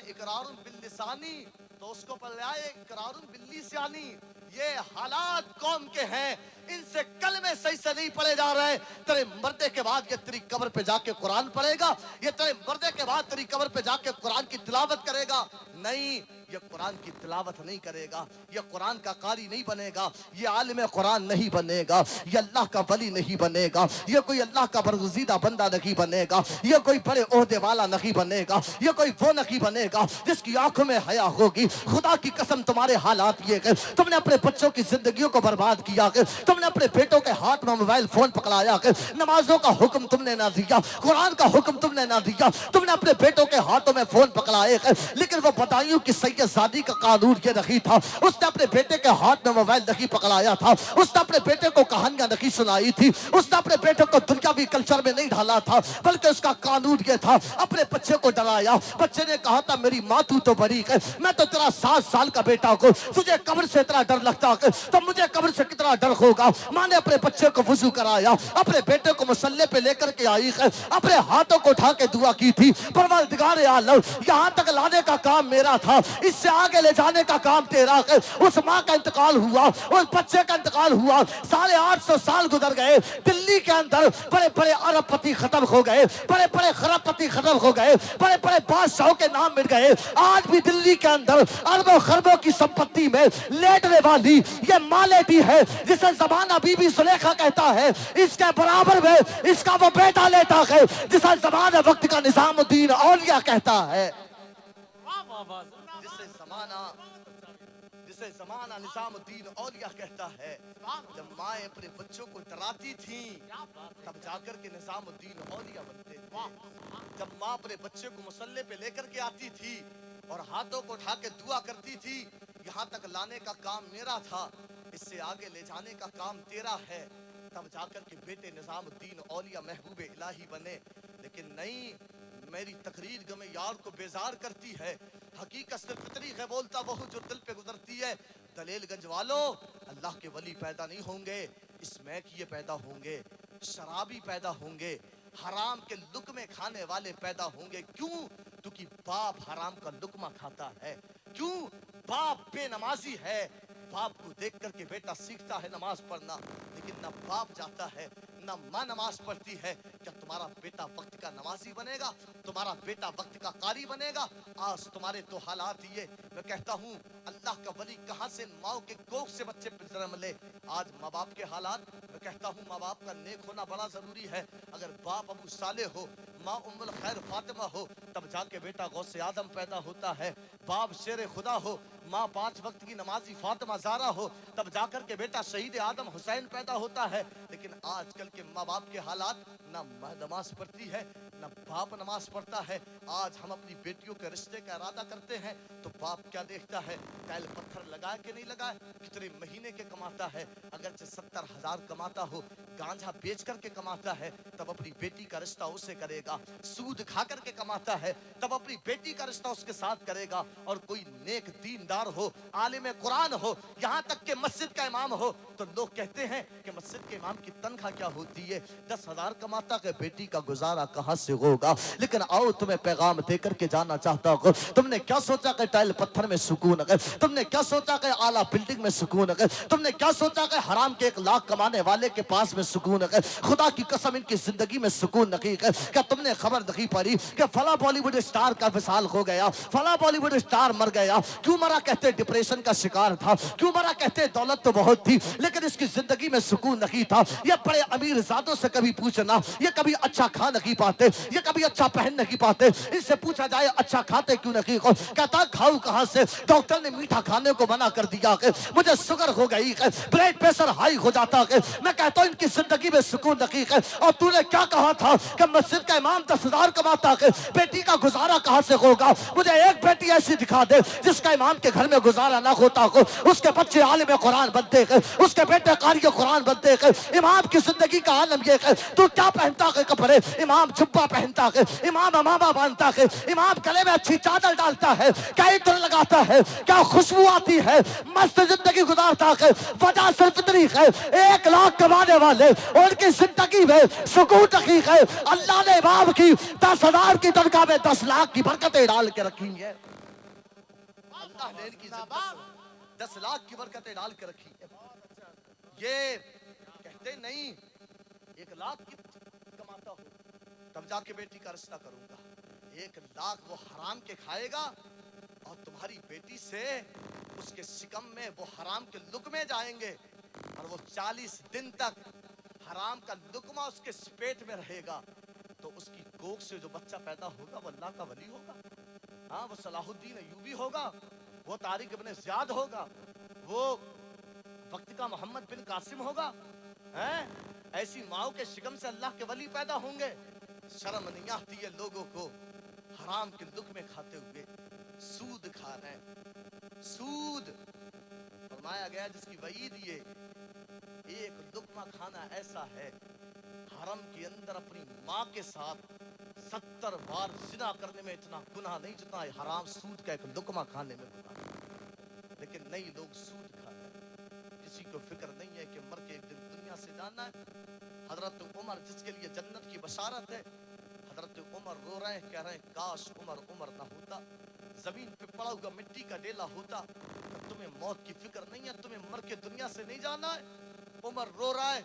इकरारुन बिल्लिसानी तो उसको पढ़ रहा है इकरारुन बिल्लिसानी। ये हालात कौम के हैं, इनसे कलमे सही से नहीं पढ़े जा रहे। तेरे मरने के बाद ये तेरी कब्र पे जाके कुरान पढ़ेगा, ये तेरे मरने के बाद तेरी कब्र पे जाके कुरान की तिलावत करेगा? नहीं, ये कुरान की तिलावत नहीं करेगा, ये कुरान का कारी नहीं बनेगा, ये आलिम कुरान नहीं बनेगा, ये अल्लाह का वली नहीं बनेगा, ये कोई अल्लाह का बरगुज़ीदा बंदा नहीं बनेगा, ये कोई बड़े ओहदे वाला नहीं बनेगा, ये कोई वो नहीं बनेगा जिसकी आंखों में हया होगी। खुदा की कसम, तुम्हारे हालात ये कि तुमने अपने बच्चों की जिंदगियों को बर्बाद किया, कि तुमने अपने बेटों के हाथ में मोबाइल फोन पकड़ाया, कि नमाजों का हुक्म तुमने ना दिया, कुरान का हुक्म तुमने ना दिया, तुमने अपने बेटों के हाथों में फोन पकड़ाए, लेकिन वो बदायूं की یہ زادی کا قانون یہ نہیں تھا. اس نے اپنے بیٹے کے ہاتھ میں موبائل نہیں پکڑایا تھا. اس نے اپنے بیٹے کو کہانیاں نہیں سنائی تھی. اس نے اپنے بیٹے کو دنیاوی کلچر میں نہیں ڈالا تھا, بلکہ اس کا قانون یہ تھا, اپنے بچے کو ڈرایا. بچے نے کہا تھا میری ماں تو بری ہے, میں تو تیرا 7 سال کا بیٹا کو, تجھے قبر سے اتنا ڈر لگتا ہے تو مجھے قبر سے کتنا ڈر ہوگا. ماں نے اپنے بچے کو وضو کرایا, اپنے بیٹے کو مصلی پہ لے کر کے آئی ہے, اپنے ہاتھوں کو اٹھا کے دعا کی تھی, پروردگار عالم یہاں تک لانے کا کام میرا تھا, اس سے آگے لے جانے کا کام تیرا ہے. اس ماں کا انتقال ہوا, اس بچے کا انتقال ہوا, 850 سال گزر گئے. دلی کے اندر بڑے بڑے ارب پتی ختم ہو گئے, بڑے بڑے خرب پتی ختم ہو گئے, بڑے بڑے بادشاہوں کے نام مٹ گئے. آج بھی دلی کے اندر اربوں خربوں کی سمپتی میں لیٹنے والی یہ ماں لیٹی ہے جسے زمانہ بی بی زلیخا کہتا ہے, اس کے برابر میں اس کا وہ بیٹا لیٹا ہے جسے زمانہ وقت کا نظام الدین اولیاء کہتا ہے. جسے زمانہ نظام الدین اولیاء کہتا ہے. جب مائیں اپنے بچوں کو ڈراتی تھیں تب جا کر کے نظام الدین اولیاء بنتے تھے. جب ماں اپنے بچے کو مصلی پہ لے کر کے آتی تھی اور ہاتھوں کو اٹھا کے دعا کرتی تھی, یہاں تک لانے کا کام میرا تھا, اس سے آگے لے جانے کا کام تیرا ہے, تب جا کر کے بیٹے نظام الدین اولیاء محبوب الہی بنے. لیکن نہیں, میری تقریر غم یار کو بیزار کرتی ہے. حقیقت صرف اتنی ہے بولتا وہ جو دل پہ گزرتی ہے. دلیل گنج والو, اللہ کے ولی پیدا نہیں ہوں گے, اسمیکیے پیدا ہوں گے, شرابی پیدا ہوں گے, حرام کے لقمے کھانے والے پیدا ہوں گے. کیوں؟ کیونکہ باپ حرام کا لقمہ کھاتا ہے. کیوں؟ باپ بے نمازی ہے. باپ کو دیکھ کر کے بیٹا سیکھتا ہے نماز پڑھنا, لیکن نہ باپ جاتا ہے نہ ماں نماز پڑھتی ہے. کیا تمہارا بیٹا وقت کا نمازی بنے گا؟ تمہارا بیٹا وقت کا قاری بنے گا؟ آج تمہارے تو حالات یہ, میں کہتا ہوں اللہ کا ولی کہاں سے ماں کے کوکھ سے بچے پہ جنم لے. آج ماں باپ کے حالات, میں کہتا ہوں ماں باپ کا نیک ہونا بڑا ضروری ہے. اگر باپ ابو صالح ہو, ماں ام الخیر فاطمہ ہو, تب جا کے بیٹا غوث آدم پیدا ہوتا ہے. باپ شیر خدا ہو, ماں 5 وقت کی نمازی فاطمہ زہرا ہو, تب جا کر کے بیٹا شہید آدم حسین پیدا ہوتا ہے. لیکن آج کل کے ماں باپ کے حالات, نہ ماں نماز پڑھتی ہے نہ باپ نماز پڑھتا ہے. آج ہم اپنی بیٹیوں کے رشتے کا ارادہ کرتے ہیں تو باپ کیا دیکھتا ہے, ٹائل پتھر لگائے کہ نہیں لگائے, کتنے مہینے کے کماتا ہے. اگرچہ 70,000 کماتا ہو, گانجا بیچ کر کے کماتا ہے, تب اپنی بیٹی کا رشتہ اسے کرے گا. سود کھا کر کے کماتا ہے, تب اپنی بیٹی کا رشتہ اس کے ساتھ کرے گا. اور کوئی نیک دیندار ہو, عالم قرآن ہو, یہاں تک کہ مسجد کا امام ہو, تو لوگ کہتے ہیں کہ مسجد کے امام کی تنخواہ کیا ہوتی ہے, 10,000 کماتا ہے, بیٹی کا گزارا کہاں سے ہوگا. لیکن آؤ تمہیں پیغام دے کر کے جانا چاہتا ہوں, تم نے کیا سوچا کہ ٹائل پتھر میں سکون ہے, تم نے کیا سوچا کہ اعلیٰ بلڈنگ میں سکون ہے, تم نے کیا سوچا کہ حرام کے 1 لاکھ کمانے والے کے پاس میں سکون ہے. خدا کی قسم ان کی زندگی میں سکون نہیں ہے. کیا تم نے خبر نہیں پڑھی کہ فلاں بالی ووڈ اسٹار کا وصال ہو گیا, فلاں بالی ووڈ اسٹار مر گیا. کیوں مرا؟ کہتے ڈپریشن کا شکار تھا. کیوں مرا؟ کہتے دولت تو بہت تھی لیکن اس کی زندگی میں سکون نہیں تھا. یہ بڑے امیر زادوں سے کبھی پوچھنا, یہ کبھی اچھا کھا نہیں پاتے, یہ کبھی اچھا پہن نہیں پاتے. ان سے پوچھا جائے اچھا کھاتے کیوں نہیں, کہتا کھاؤ کہاں سے, ڈاکٹر نے میٹھا کھانے کو منع کر دیا کہ مجھے شوگر ہو گئی ہے, بلڈ پریشر ہائی ہو جاتا ہے. میں کہتا ہوں ان کی زندگی میں سکون نہیں ہے. اور تو نے کیا کہا تھا کہ مسجد کا امام 10,000 کماتا ہے, بیٹی کا گزارا کہاں سے ہوگا. مجھے ایک بیٹی ایسی دکھا دے جس کا امام کے گھر میں گزارا نہ ہوتا ہو, اس کے بچے عالم قرآن بنتے ہیں, اس کے بیٹے قاری قرآن بنتے ہیں. امام کی زندگی کا عالم یہ ہے, تو کیا پہنتا ہے کپڑے, امام جبہ پہنتا ہے, امام امامہ باندھتا ہے, امام گلے میں اچھی چادر ڈالتا ہے, کیا عطر لگاتا ہے, کیا خوشبو آتی ہے, مست زندگی گزارتا ہے. وجہ صرف اتنی ہے, 1 لاکھ کمانے والے اور ان کی زندگی میں سکون نہیں ہے. اللہ نے امام کی 10,000 کی تنخواہ میں 10 لاکھ کی برکتیں ڈال کے رکھی ہیں. اللہ نے ان کی زندگی میں 10 لاکھ کی برکتیں ڈال کے رکھی ہیں. یہ کہتے نہیں 1 لاکھ کی کماتا ہو تب جا کے بیٹی کا رشتہ کروں گا. 1 لاکھ وہ حرام کے کھائے گا اور تمہاری بیٹی سے اس کے شکم میں وہ حرام کے لقمے جائیں گے اور وہ 40 دن تک حرام کا لقمہ اس کے پیٹ میں رہے گا. تو اس کی کوکھ سے جو بچہ پیدا ہوگا وہ اللہ کا ولی ہوگا. ہاں, وہ صلاح الدین ایوبی ہوگا, وہ طارق ابن زیاد ہوگا, وہ وقت کا محمد بن قاسم ہوگا. ایسی ماؤں کے شکم سے اللہ کے ولی پیدا ہوں گے. شرم نہیں آتی ہے لوگوں کو حرام کے لقمے کھاتے ہوئے. سود کھا رہے ہیں. سود فرمایا گیا جس کی وعید یہ ایک لقمہ کھانا ایسا ہے حرم کے اندر اپنی ماں کے ساتھ 70 بار زنا کرنے میں اتنا گناہ نہیں جتنا حرام سود کا ایک لقمہ کھانے میں گناہ. لیکن نہیں لوگ سود کھا رہے ہیں. کسی کو فکر نہیں ہے کہ مر کے ایک دن دنیا سے جانا ہے. حضرت عمر جس کے لیے جنت کی بشارت ہے, حضرت عمر رو رہے ہیں, کہہ رہے ہیں کاش عمر نہ ہوتا, زمین پہ پڑا ہوا مٹی کا ڈیلا ہوتا. تمہیں موت کی فکر نہیں ہے, تمہیں مر کے دنیا سے نہیں جانا ہے. عمر رو رہا ہے,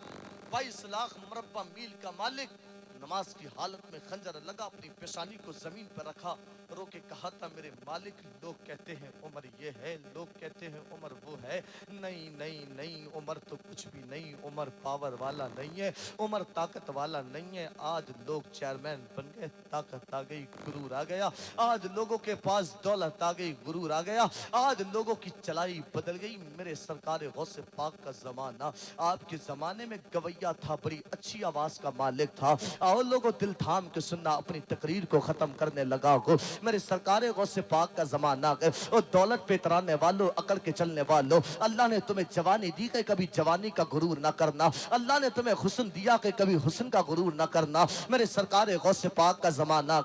22 لاکھ مربع میل کا مالک نماز کی حالت میں خنجر لگا, اپنی پیشانی کو زمین پر رکھا, رو کے کہا تھا میرے مالک لوگ کہتے ہیں عمر یہ ہے, لوگ کہتے ہیں عمر وہ ہے. نہیں نہیں نہیں, عمر تو کچھ بھی نہیں, عمر پاور والا نہیں ہے, عمر طاقت والا نہیں ہے. آج لوگ چیئرمین بن گئے, طاقت آ گئی, غرور آ گیا. آج لوگوں کے پاس دولت آ گئی, غرور آ گیا. آج لوگوں کی چلائی بدل گئی. میرے سرکار غوث پاک کا زمانہ, آپ کے زمانے میں گویا تھا, بڑی اچھی آواز کا مالک تھا. آؤ لوگوں دل تھام کے سننا, اپنی تقریر کو ختم کرنے لگا کو. میرے سرکار غوث پاک کا زمانہ, اور دولت پہ ترانے والوں, عقل کے چلنے والوں, اللہ نے تمہیں جوانی دی کہ کبھی جوانی کا غرور نہ کرنا. اللہ نے تمہیں حسن دیا کہ کبھی حسن کا غرور نہ کرنا. میرے سرکار غوث پاک کا زمانہ,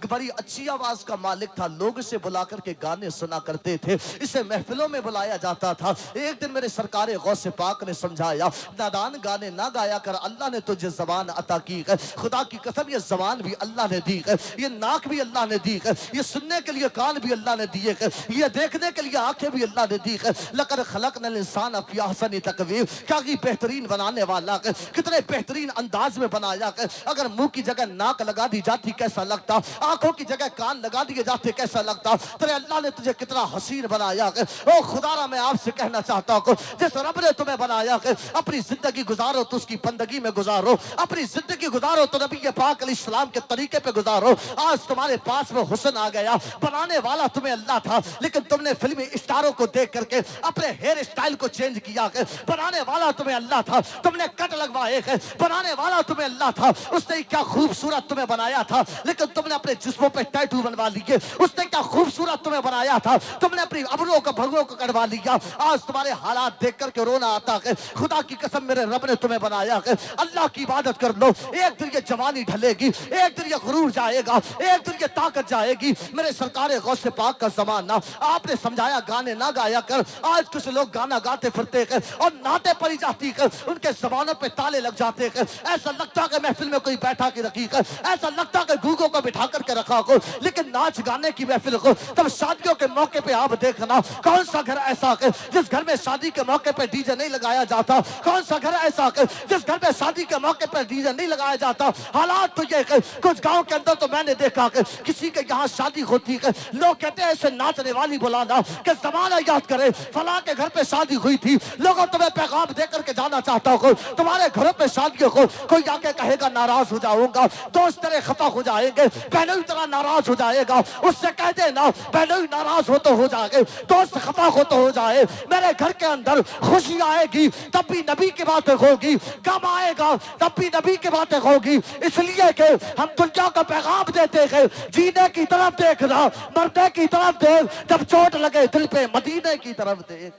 بڑی اچھی آواز کا مالک تھا. لوگ اسے بلا کر کے گانے سنا کرتے تھے, اسے محفلوں میں بلایا جاتا تھا. ایک دن میرے سرکار غوث پاک نے سمجھایا, نادان گانے نہ گایا کر, اللہ نے تجھے زبان عطا کی ہے. خدا کی قسم یہ زبان بھی اللہ نے دی ہے, یہ ناک بھی اللہ نے دی ہے, یہ سننے کے لیے کان بھی اللہ نے دیے ہے, یہ دیکھنے کے لیے آنکھیں بھی اللہ نے دی ہے. لقد خلقنا الانسان فی احسن تقویم, کیا یہ بہترین بنانے والا ہے, کتنے بہترین انداز میں بنایا ہے. اگر منہ کی جگہ ناک لگا دی جاتی کیسا لگتا, آنکھوں کی جگہ کان لگا دیے جاتے کیسا لگتا. تیرے اللہ نے تجھے کتنا حسین بنایا ہے. او خدا را, میں آپ سے کہنا چاہتا ہوں, جس رب نے تمہیں بنایا ہے, اپنی زندگی گزارو تو اس کی بندگی میں گزارو, اپنی زندگی گزارو تو نبی پاک علیہ السلام کے طریقے پہ گزارو. آج تمہارے پاس میں حسن آ گیا, بنانے والا تمہیں اللہ تھا, لیکن تم نے فلمی اسٹاروں کو دیکھ کر کے اپنے ہیئر اسٹائل کو چینج کیا ہے. بنانے والا تمہیں اللہ تھا, تم نے کٹ لگوائے ہے. بنانے والا تمہیں اللہ تھا, اس نے کیا خوبصورت تمہیں بنایا تھا, لیکن تم نے اپنے جسموں پہ ٹیٹو بنوا لیے. اس نے کیا خوبصورت تمہیں بنایا تھا, تم نے اپنی ابروں کو بھروں کو کٹوا لیا. آج تمہارے حالات دیکھ کر کے رونا آتا ہے. خدا کی قسم میرے رب نے تمہیں بنایا ہے. اللہ کی عبادت کر لو, ایک دن یہ جوانی ڈھلے گی, ایک دن یہ غرور جائے گا, ایک دن یہ طاقت جائے گی. میرے سرکار غوث پاک کا زمانہ, آپ نے سمجھایا گانے نہ گایا کر. آج کچھ لوگ گانا گاتے پھرتے ہیں اور نعتیں پڑھی جاتی ہیں, ان کے زبانوں پہ تالے لگ جاتے ہیں. ایسا لگتا کہ محفل میں کوئی بیٹھا کے رکھی ہے, ایسا لگتا کہ گوگوں کو بٹھا کر کے رکھا ہو. لیکن ناچ گانے کی محفل کو تب شادیوں کے موقع پہ آپ دیکھنا, کون سا گھر ایسا ہے جس گھر میں شادی کے موقع پہ ڈی جے نہیں لگایا جاتا, کون سا گھر ایسا ہے جس گھر میں شادی کے موقع پہ ڈی جے نہیں لگایا جاتا. حالات تو یہ ہے, کچھ گاؤں کے اندر تو میں نے دیکھا کہ کسی کے یہاں شادی ہوتی ہے, لوگ کہتے ہیں ایسے ناچنے والی بلانا کہ زمانہ یاد کرے, فلاں کے گھر پہ شادی ہوئی تھی. لوگوں تمہیں پیغام دے کر کے جانا چاہتا ہوں, تمہارے گھروں پہ شادی ہو, کوئی آ کے کہے گا ناراض ہو جاؤں گا, دوست تیرے خفا ہو جائیں گے, بہنوئی طرح ناراض ہو جائے گا. اس سے کہہ دینا بہنوئی ناراض ہو تو ہو جائے, دوست خفا ہو تو ہو جائے, میرے گھر کے اندر خوشی آئے گی تب بھی نبی کی باتیں ہوگی, غم آئے گا تب بھی نبی کی باتیں ہوگی. اس لیے کہ ہم دنیا کا پیغام دیتے ہیں, جینے کی طرف دیکھنا, مرنے کی طرف دیکھ, جب چوٹ لگے دل پہ مدینے کی طرف دیکھ,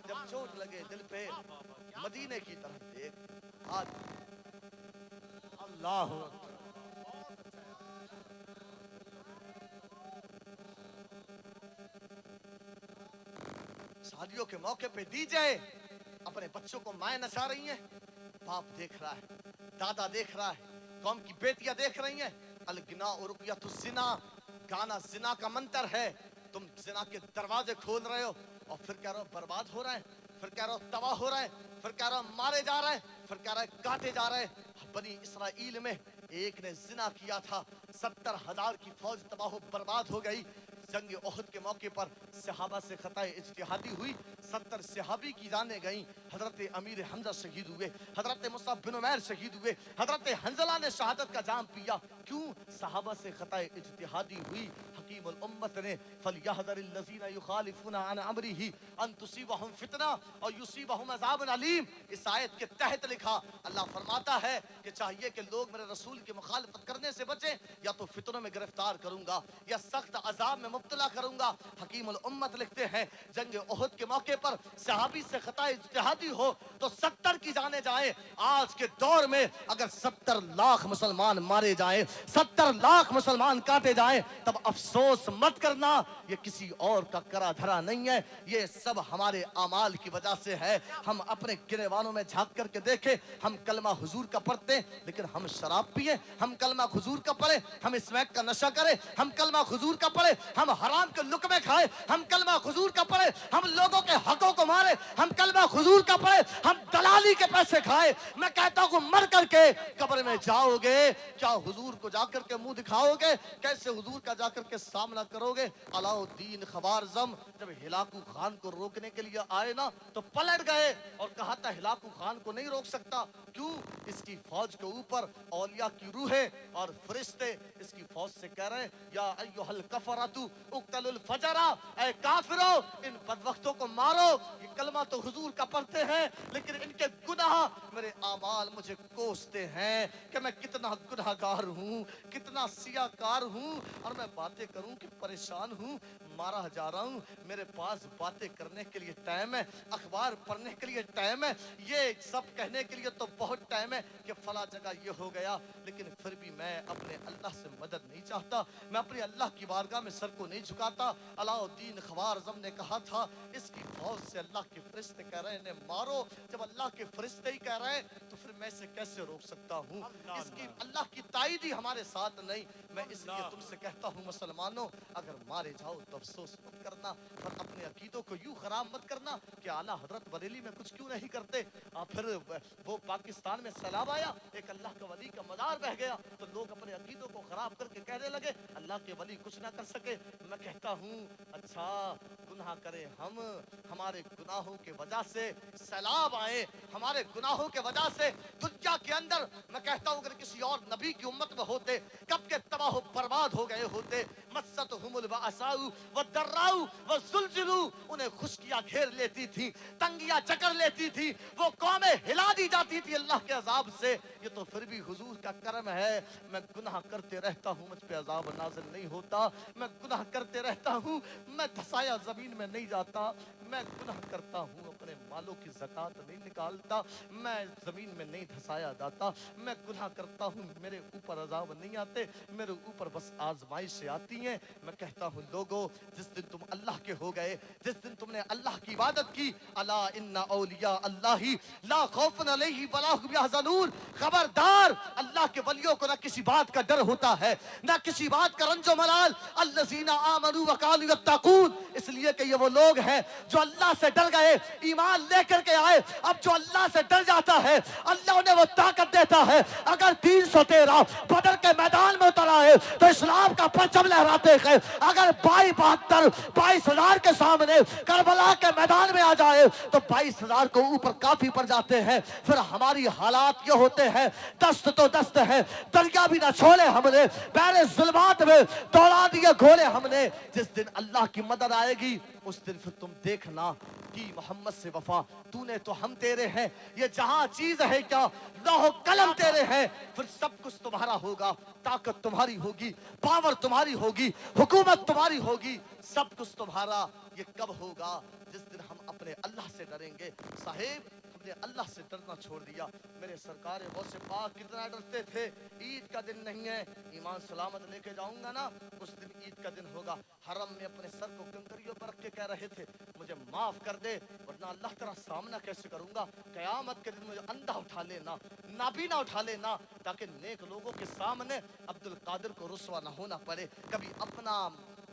جب چوٹ لگے دل پہ مدینے کی طرف دیکھ. آج اللہ شادیوں کے موقع پہ دی جائے, اپنے بچوں کو مائیں نچا رہی ہیں, باپ دیکھ رہا ہے, دادا دیکھ رہا ہے, قوم کی بیٹیاں دیکھ رہی ہیں. الغنا رقیۃ الزنا, گانا زنا کا منتر ہے. تم زنا کے دروازے کھول رہے ہو اور پھر کہہ رہے ہو برباد ہو رہا ہے, پھر کہہ رہے ہو تباہ ہو رہا ہے, پھر کہہ رہے ہو مارے جا رہے ہیں, پھر کہہ رہے ہیں کاٹے جا رہے ہیں. بنی اسرائیل میں ایک نے زنا کیا تھا, 70,000 کی فوج تباہ و برباد ہو گئی. جنگ احد کے موقع پر صحابہ سے خطۂ اجتہادی ہوئی, 70 صحابی کی جانیں گئیں. حضرت امیر حمزہ شہید ہوئے, حضرت مصعب بن عمیر شہید ہوئے, حضرت حنظلہ نے شہادت کا جام پیا. کیوں؟ صحابہ سے خطۂ اجتہادی ہوئی. حکیم الامت نے فلیحذر الذین یخالفون عن امرہ ان تصیبہم فتنہ اور یصیبہم عذاب علیم. اس آیت کے تحت لکھا اللہ فرماتا ہے کہ چاہیے کہ لوگ میرے رسول کی مخالفت کرنے سے بچیں، یا تو فتنوں میں گرفتار کروں گا یا سخت عذاب میں مبتلا کروں گا. حکیم الامت لکھتے ہیں جنگ احد کے موقع پر صحابی سے خطا اجتہادی ہو تو 70 کی جانے جائیں. آج کے دور میں اگر 70 لاکھ مسلمان مارے جائیں، 70 لاکھ مسلمان کاٹے جائیں، تب افسوس مت کرنا یہ کسی اور کا کرا دھرا نہیں ہے، یہ سب ہمارے اعمال کی وجہ سے ہے. ہم اپنے گریبانوں میں جھانک کر کے دیکھیں، ہم کلمہ حضور کا پڑھتے ہیں لیکن ہم شراب پیئے، ہم کلمہ حضور کا پڑھیں ہم اسمیک کا نشہ کریں، ہم کلمہ حضور کا پڑھیں ہم حرام کے لقمے کھائیں، ہم کلمہ حضور کا پڑھیں ہم لوگوں کے حقوں کو مارے، ہم کلمہ حضور کا پڑھیں ہم دلالی کے پیسے کھائیں. میں کہتا ہوں مر کر کے قبر میں جاؤ گے، کیا حضور کو جا کر کے منہ دکھاؤ گے؟ کیسے حضور کا جا کر کے سامنا کرو گے؟ علاء الدین خوارزم جب ہلاکو خان کو روکنے کے لیے آئے نا تو پلٹ گئے اور کہا تھا ہلاکو خان کو نہیں روک سکتا. کیوں؟ اس کی فوج کے اوپر اولیاء کی روحیں اور فرشتے اس کی فوج سے کہہ رہے ہیں یا ایھا الکفرۃ اقتلوا الفجر، اے کافرو ان بدبختوں کو مارو. یہ کلمہ تو حضور کا پڑھتے ہیں لیکن ان کے گناہ میرے اعمال مجھے کوستے ہیں کہ میں کتنا گناہ گار ہوں، کتنا سیاہ کار ہوں، اور میں باتیں کروں کہ پریشان ہوں، مارا جا رہا ہوں. میرے پاس باتیں کرنے کے لیے ٹائم ہے، اخبار پڑھنے کے لیے ٹائم ہے، یہ سب کہنے کے لیے تو بہت ٹائم ہے کہ فلاں جگہ یہ ہو گیا، لیکن پھر بھی میں اپنے اللہ سے مدد نہیں چاہتا، میں اپنے اللہ کی بارگاہ میں سر کو نہیں جھکاتا. علاء الدین خوارزم نے کہا تھا اس کی فوج سے اللہ کے فرشتے کہہ رہے ہیں انہیں مارو. جب اللہ کے فرشتے ہی کہہ رہے ہیں تو پھر میں اسے کیسے روک سکتا ہوں؟ اس کی اللہ کی تائید ہی ہمارے ساتھ نہیں. میں اس لیے تم سے کہتا ہوں مسلمانوں، اگر مارے جاؤ تو افسوس مت کرنا اور اپنے عقیدوں کو یوں خراب مت کرنا کہ اعلیٰ حضرت بریلی میں کچھ کیوں نہیں کرتے. پھر وہ پاکستان میں سیلاب آیا، ایک اللہ کا ولی کا مزار بہ گیا تو لوگ اپنے عقیدوں کو خراب کر کے کہنے لگے اللہ کے ولی کچھ نہ کر سکے. میں کہتا ہوں اچھا گناہ کریں ہم، ہمارے گناہوں کے وجہ سے سیلاب آئے، ہمارے گناہوں کے وجہ سے دنیا کے اندر، میں کہتا ہوں اگر کسی اور نبی کی امت میں ہوتے کب کے تباہ و برباد ہو گئے ہوتے. مستہم البأساء والضراء والزلزلوا، انہیں خشکیاں گھیر لیتی تھی، تنگیاں چکر لیتی تھی، وہ قومیں ہلا دی جاتی تھی اللہ کے عذاب سے. یہ تو پھر بھی حضور کا کرم ہے، میں گناہ کرتے رہتا ہوں مجھ پہ عذاب نازل نہیں ہوتا، میں گناہ کرتے رہتا ہوں، میں دھسایا زمین میں نہیں جاتا، میں گناہ کرتا ہوں اپنے مالوں کی زکوٰۃ نہیں نکالتا، میں زمین میں نہیں دھسایا جاتا، میں گناہ کرتا ہوں میرے اوپر عذاب نہیں آتے، میرے اوپر بس آزمائشیں آتی ہیں. میں کہتا ہوں لوگو جس دن تم اللہ کے ہو گئے، جس دن تم نے اللہ کی عبادت کی، الا ان اولیاء اللہ لا خوف علیہم ولا هم یحزنون، خبردار اللہ کے ولیوں کو نہ کسی بات کا ڈر ہوتا ہے، نہ کسی بات کا رنج و ملال. الذین آمنوا وکانوا یتقون، اس لیے کہ یہ وہ لوگ ہیں جو اللہ سے ڈر گئے، ایمان لے کر کے آئے. اب جو اللہ سے ڈر جاتا ہے اللہ انہیں وہ طاقت دیتا ہے. اگر 313 بدر کے میدان میں اتر آئے تو اسلام کا پرچم لہراتے ہیں. اگر 22,000 کے سامنے کربلا کے میدان میں آ جائے تو 22,000 کو اوپر کافی پڑ جاتے ہیں. پھر ہماری حالات یہ ہوتے ہیں دست تو دست ہے، دریا بھی نہ چھوڑے ہم نے، بحر ظلمات میں دوڑا دیے گھوڑے ہم نے. جس دن اللہ کی مدد آئے گی اس دن پھر تم دیکھنا کہ محمد سے وفا تو نے تو ہم تیرے ہیں، یہ جہاں چیز ہے کیا لوح و قلم تیرے ہیں. پھر سب کچھ تمہارا ہوگا، طاقت تمہاری ہوگی، پاور تمہاری ہوگی، حکومت تمہاری ہوگی، سب کچھ تمہارا. یہ کب ہوگا؟ جس دن ہم اپنے اللہ سے ڈریں گے. صاحب ہم نے اللہ سے ڈرنا چھوڑ دیا. میرے سرکار غوث پاک کتنا ڈرتے تھے. عید کا دن نہیں ہے، ایمان سلامت لے کے جاؤں گا نا اس دن عید کا دن ہوگا. حرم میں اپنے سر کو کنکریوں پر رکھ کے کہہ رہے تھے مجھے معاف کر دے ورنہ اللہ تیرا سامنا کیسے کروں گا. قیامت کے دن مجھے اندھا اٹھا لینا، نابینا اٹھا لینا، تاکہ نیک لوگوں کے سامنے عبد القادر کو رسوا نہ ہونا پڑے. کبھی اپنا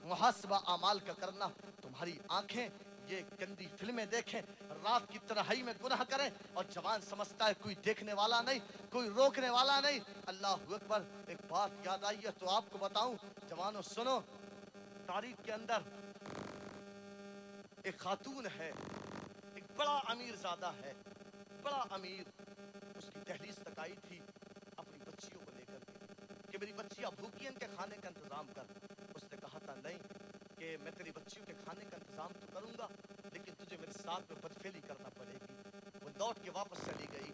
محاسبہ اعمال کا کرنا. تمہاری آنکھیں یہ گندی فلمیں دیکھیں، رات کی تنہائی میں گناہ کریں اور جوان سمجھتا ہے کوئی دیکھنے والا نہیں، کوئی روکنے والا نہیں. اللہ اکبر. ایک بات یاد آئی ہے تو آپ کو بتاؤں جوانوں سنو. تاریخ کے اندر ایک خاتون ہے، ایک بڑا امیر زادہ ہے، بڑا امیر. اس کی دہلیز تک آئی تھی اپنی بچیوں کو لے کر کے کہ میری بچیاں بھوکی ہیں ان کے کھانے کا انتظام کر. اس نے کہا کہتا نہیں کہ میں تیری بچیوں کے کھانے کا انتظام تو کروں گا لیکن تجھے میرے ساتھ میں بدفعلی کرنا پڑے گی۔ وہ لوٹ کے واپس چلی گئی،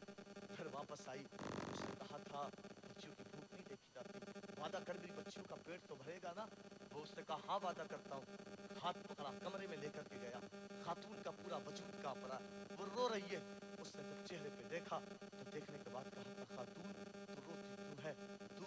پھر واپس آئی، اس نے کہا تھا بچیوں کی بھوک نہیں دیکھی جاتی، وعدہ کر میری بچیوں کا پیٹ تو بھرے گا نا؟ وہ اس نے کہا ہاں وعدہ کرتا ہوں۔ ہاتھ پکڑا، کمرے میں لے کر کے گیا، خاتون کا پورا وجود کانپ رہا، وہ رو رہی ہے۔ اس نے جب چہرے پہ دیکھا تو دیکھنے کے بعد کہا تھا خاتون تو روتی کیوں ہے؟ تو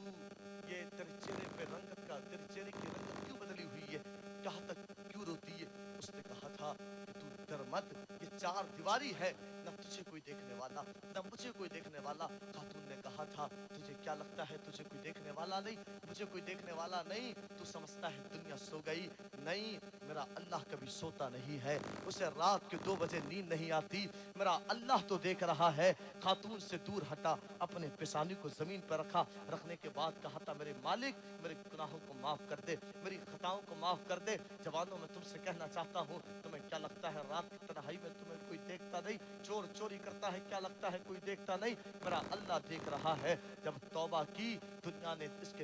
یہ تیرے چہرے پہ رنگت کا، تیرے چہرے کی رنگت کیوں بدلی ہوئی ہے؟ کہاں تک کیوں روتی ہے؟ اس نے کہا تھا کہ تو ڈر مت، یہ چار دیواری ہے، نہ تجھے کوئی دیکھنے والا نہ مجھے کوئی دیکھنے والا۔ خاتون نے کہا تھا تجھے کیا لگتا ہے تجھے کوئی دیکھنے والا نہیں؟ مجھے کوئی دیکھنے والا نہیں، تو سمجھتا ہے دنیا سو گئی؟ نہیں، میرا اللہ کبھی سوتا نہیں ہے، اسے رات کے 2 بجے نیند نہیں آتی، میرا اللہ تو دیکھ رہا ہے۔ خاتون سے دور ہٹا، اپنے پیشانی کو زمین پر رکھا، رکھنے کے بعد کہا تھا میرے مالک میرے گناہوں کو معاف کر دے، میری خطاؤں کو معاف کر دے۔ جوانوں میں تم سے کہنا چاہتا ہوں، تمہیں کیا لگتا ہے رات کی تنہائی میں تمہیں کوئی دیکھتا نہیں؟ چور چوری کرتا ہے، کیا لگتا ہے کوئی دیکھتا نہیں؟ میرا اللہ دیکھ رہا ہے۔ جب توبہ کی، دنیا نے اس کے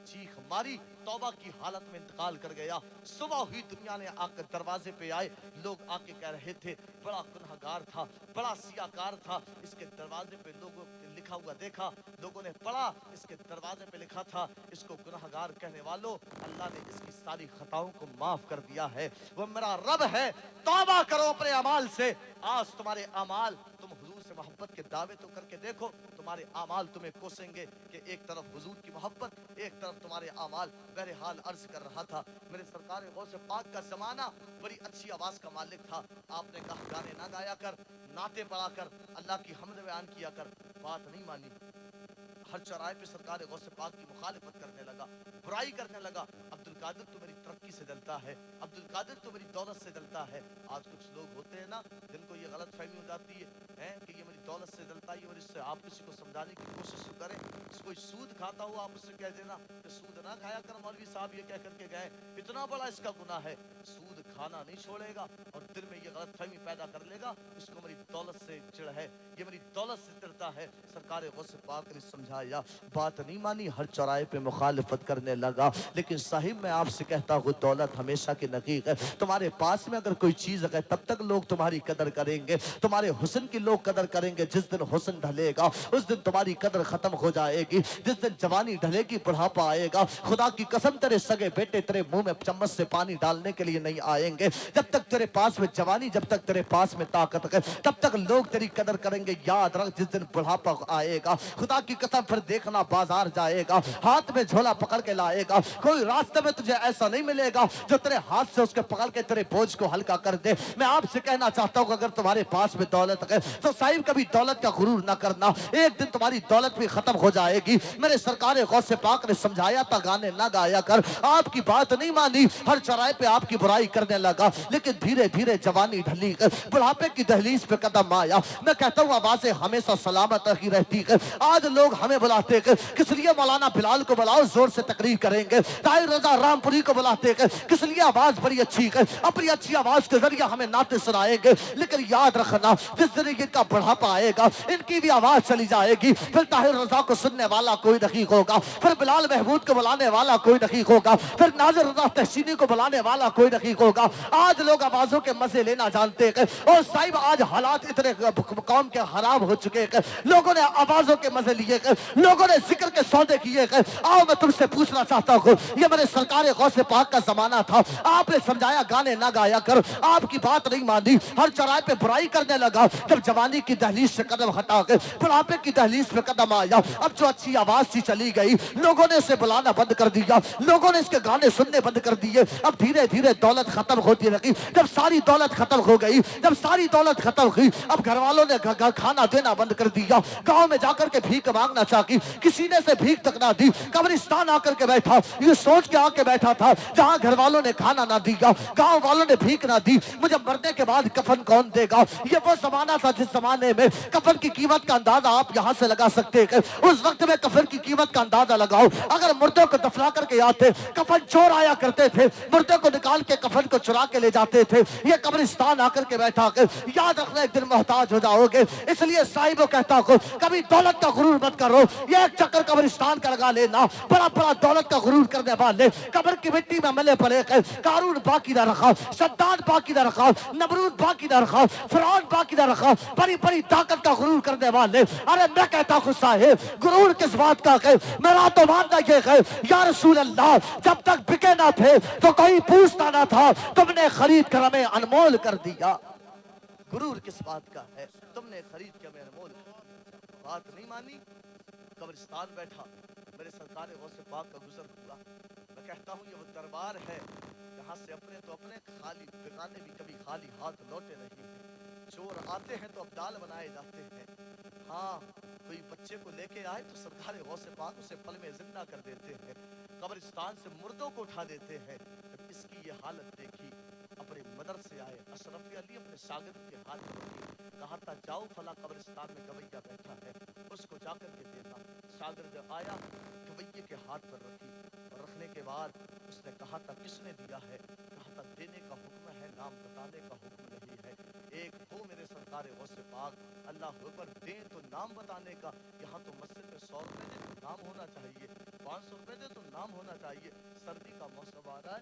چیخ ماری، توبہ کی حالت میں انتقال کر گیا۔ صبح ہوئی، دنیا نے آ کر دروازے پہ آئے، لوگ آ کے کہہ رہے تھے بڑا گنہگار تھا، بڑا سیاکار تھا، اس کے دروازے پہ لوگوں لکھا ہوا دیکھا، لوگوں نے پڑھا، اس کے دروازے پہ لکھا تھا اس کو گنہگار کہنے والوں اللہ نے اس کی ساری خطاؤں کو معاف کر دیا ہے، وہ میرا رب ہے۔ توبہ کرو اپنے اعمال سے، آج تمہارے اعمال، تم حضور سے محبت کے دعوے تو کر کے دیکھو، تمہارے اعمال تمہیں کوسیں گے کہ ایک طرف حضور کی محبت، ایک طرف تمہارے اعمال۔ بہرحال عرض کر رہا تھا میرے سرکار غوث پاک کا زمانہ بڑی اچھی آواز کا مالک تھا، آپ نے کہا گانے نہ گایا کر، نعتیں پڑھا کر، اللہ کی حمد بیان کیا کر، بات نہیں مانی، ہر چوراہے پہ سرکار غوث پاک کی مخالفت کرنے لگا، برائی کرنے لگا۔ عبد القادر تو میری ترقی سے جلتا ہے، عبد القادر تو میری دولت سے جلتا ہے۔ آج کچھ لوگ ہوتے ہیں نا جن کو یہ غلط فہمی ہو جاتی ہے کہ یہ میری دولت سے جلتا ہے، اور اس سے آپ کسی کو سمجھانے کی کوشش کریں، کوئی سود کھاتا ہو آپ اس سے کہہ دینا کہ سود نہ کھایا کر مولوی صاحب، یہ کہہ کر کے گئے، اتنا بڑا اس کا گناہ ہے، سود کھانا نہیں چھوڑے گا اور دل میں یہ غلط فہمی پیدا کر لے گا اس کو میری دولت سے چڑ ہے، یہ میری دولت سے چڑھتا ہے۔ سرکار غوث پاک نے سمجھایا، بات نہیں مانی، ہر چوراہے پہ مخالفت کرنے لگا۔ لیکن صاحب میں آپ سے کہتا ہوں دولت ہمیشہ کی نقیق ہے، تمہارے پاس میں اگر کوئی چیز ہے تب تک لوگ تمہاری قدر کریں گے، تمہارے حسن کی لوگ قدر کریں گے، جس دن حسن ڈھلے گا اس دن تمہاری قدر ختم ہو جائے گی، جس دن جوانی ڈھلے گی بڑھاپا آئے گا، خدا کی قسم تیرے سگے بیٹے تیرے منہ میں چمچ سے پانی ڈالنے کے لیے نہیں آئیں گے، جب تک تیرے پاس میں جوانی، جب تک تیرے پاس میں طاقت ہے تب تک لوگ تیری قدر کریں گے۔ یاد رکھ جس دن بڑھاپا آئے گا خدا کی قسم پھر دیکھنا بازار جائے گا، ہاتھ میں جھولا پکڑ کے لائے گا، کوئی راستے میں تجھے ایسا نہیں ملے گا جو تیرے ہاتھ سے اس کے پکڑ کے تیرے بوجھ کو ہلکا کر دے۔ میں آپ سے کہنا چاہتا ہوں کہ اگر تمہارے پاس میں دولت ہے تو صاحب کبھی دولت کا غرور نہ کرنا، ایک دن تمہاری دولت بھی ختم ہو جائے گی۔ میرے سرکار غوث پاک نے سمجھایا تھا گانے نہ گایا کر، آپ کی بات نہیں مانی، ہر چوراہے پہ آپ کی برائی کرنے لگا، لیکن دھیرے دھیرے جوانی ڈھلی، بڑھاپے کی دہلیز پہ قدم آیا۔ میں کہتا ہوں آوازیں ہمیشہ سلامت ہی رہتی ہے۔ آج لوگ ہمیں بلاتے ہیں کس لیے مولانا بلال کو بلاؤ زور سے تقریر کریں گے، طاہر رضا رامپوری کو بلاتے ہیں کس لیے آواز بڑی اچھی ہے، اپنی اچھی آواز کے ذریعے ہمیں نعتیں سنائیں گے، لیکن یاد رکھنا جس دن ان کا بڑھاپا آئے گا ان کی بھی آواز چلی جائے گی، پھر طاہر رضا کو سننے والا کوئی نہیں ہوگا، پھر بلال محمود کو بلانے والا کوئی نہیں ہوگا، پھر ناظر رضا تحسینی کو بلانے والا کوئی نہیں ہوگا۔ آج لوگ آوازوں کے مزے لینا جانتے ہیں اور صاحب آج حالات اتنے قوم کے خراب ہو چکے ہیں، لوگوں نے آوازوں کے مزے لیے، لوگوں نے ذکر کے سودے کیے۔ آؤ میں تم سے پوچھنا چاہتا ہوں، یہ میرے سرکار غوث پاک کا زمانہ تھا، آپ نے سمجھایا گانے نہ گایا کر، آپ کی بات نہیں مانی، ہر چوراہے پہ برائی کرنے لگا، جب جوانی کی دہلیز سے قدم ہٹا کے بڑھاپے کی دہلیز پہ قدم آیا، اب جو اچھی آواز تھی چلی گئی، لوگوں نے اسے بلانا بند کر دیا، لوگوں نے اس کے گانے سننے بند کر دیے، اب دھیرے دھیرے دولت ختم ہوتی لگی، جب ساری دولت ختم ہو گئی، جب ساری دولت ختم ہوئی، اب گھر والوں نے کھانا دینا بند کر دیا، گاؤں میں جا کر کے بھیک مانگنا چاہی، کسی نے سے بھیک تک نہ دی، قبرستان آ کر کے بیٹھا، یہ سوچ کے آ کے بیٹھا تھا جہاں گھر والوں نے کھانا نہ دیا، گاؤں والوں نے بھیک نہ دی، مجھے مرنے کے بعد کفن کون دے گا؟ یہ وہ زمانہ تھا جس زمانے میں کفن کی قیمت کا اندازہ آپ یہاں سے لگا سکتے ہیں، اس وقت میں کفن کی قیمت کا اندازہ لگاؤ، اگر مردوں کو دفنا کر کے آتے، کفن چور آیا کرتے تھے، مردوں کو نکال کے کفن کو चुरा के ले जाते थे, ये कब्रिस्तान आकर के बैठा के याद रखना एक दिन मोहताज हो जाओगे। इसलिए साहिबो कहता हूँ कभी दौलत का गुरूर मत करो, ये एक चक्कर कब्रिस्तान का लगा लेना। बड़ा बड़ा दौलत का गुरूर करने वाले कब्र की मिट्टी में मिले पड़े, कारून बाकी ना रखा, सद्दाद बाकी ना रखा, नमरूद बाकी ना रखा, फिरौन बाकी ना रखा, बड़ी बड़ी ताकत का गुरूर करने वाले। अरे मैं कहता हूँ साहिब गुरूर किस बात का है, मेरा तो मानना ये है या रसूल अल्लाह जब तक बिके ना थे तो कोई पूछता ना था, तुमने खरीद कर हमें अनमोल कर दिया। गुरूर किस बात का है, तुमने खरीद के हमें अनमोल कर दिया। बात नहीं मानी, कब्रिस्तान बैठा, मेरे सरकार गौसे पाक का गुजर हुआ। मैं कहता हूँ ये वो दरबार है यहाँ से अपने तो अपने खाली बेगाने भी कभी खाली हाथ लौटे नहीं हैं। चोर आते हैं तो अब्दाल बनाए जाते हैं। हाँ कोई बच्चे को लेके आए तो सरकार गौसे पाक उसे पल में जिंदा कर देते हैं, कब्रिस्तान से मुर्दों को उठा देते हैं। जब इसकी ये हालत देखी, अपने मदरसे आए अशरफ अली अपने शागिर्द के हाथ में कहा था जाओ फला कब्रिस्तान में गवैया बैठा है, उसको जाकर के देना। शागिर्द आया, गवैये के हाथ पर रखी, रखने के बाद उसने कहा था किसने दिया है, कहा था देने का हुक्म है, नाम बताने का हुक्म नहीं है। एक हो मेरे सरकार गौसे पाक अल्लाह अकबर, दे तो नाम बताने का। यहाँ तो मस्जिद में 100 रुपए दे तो नाम होना चाहिए, 500 रुपए दे तो नाम होना चाहिए। सर्दी का मौसम आ रहा है,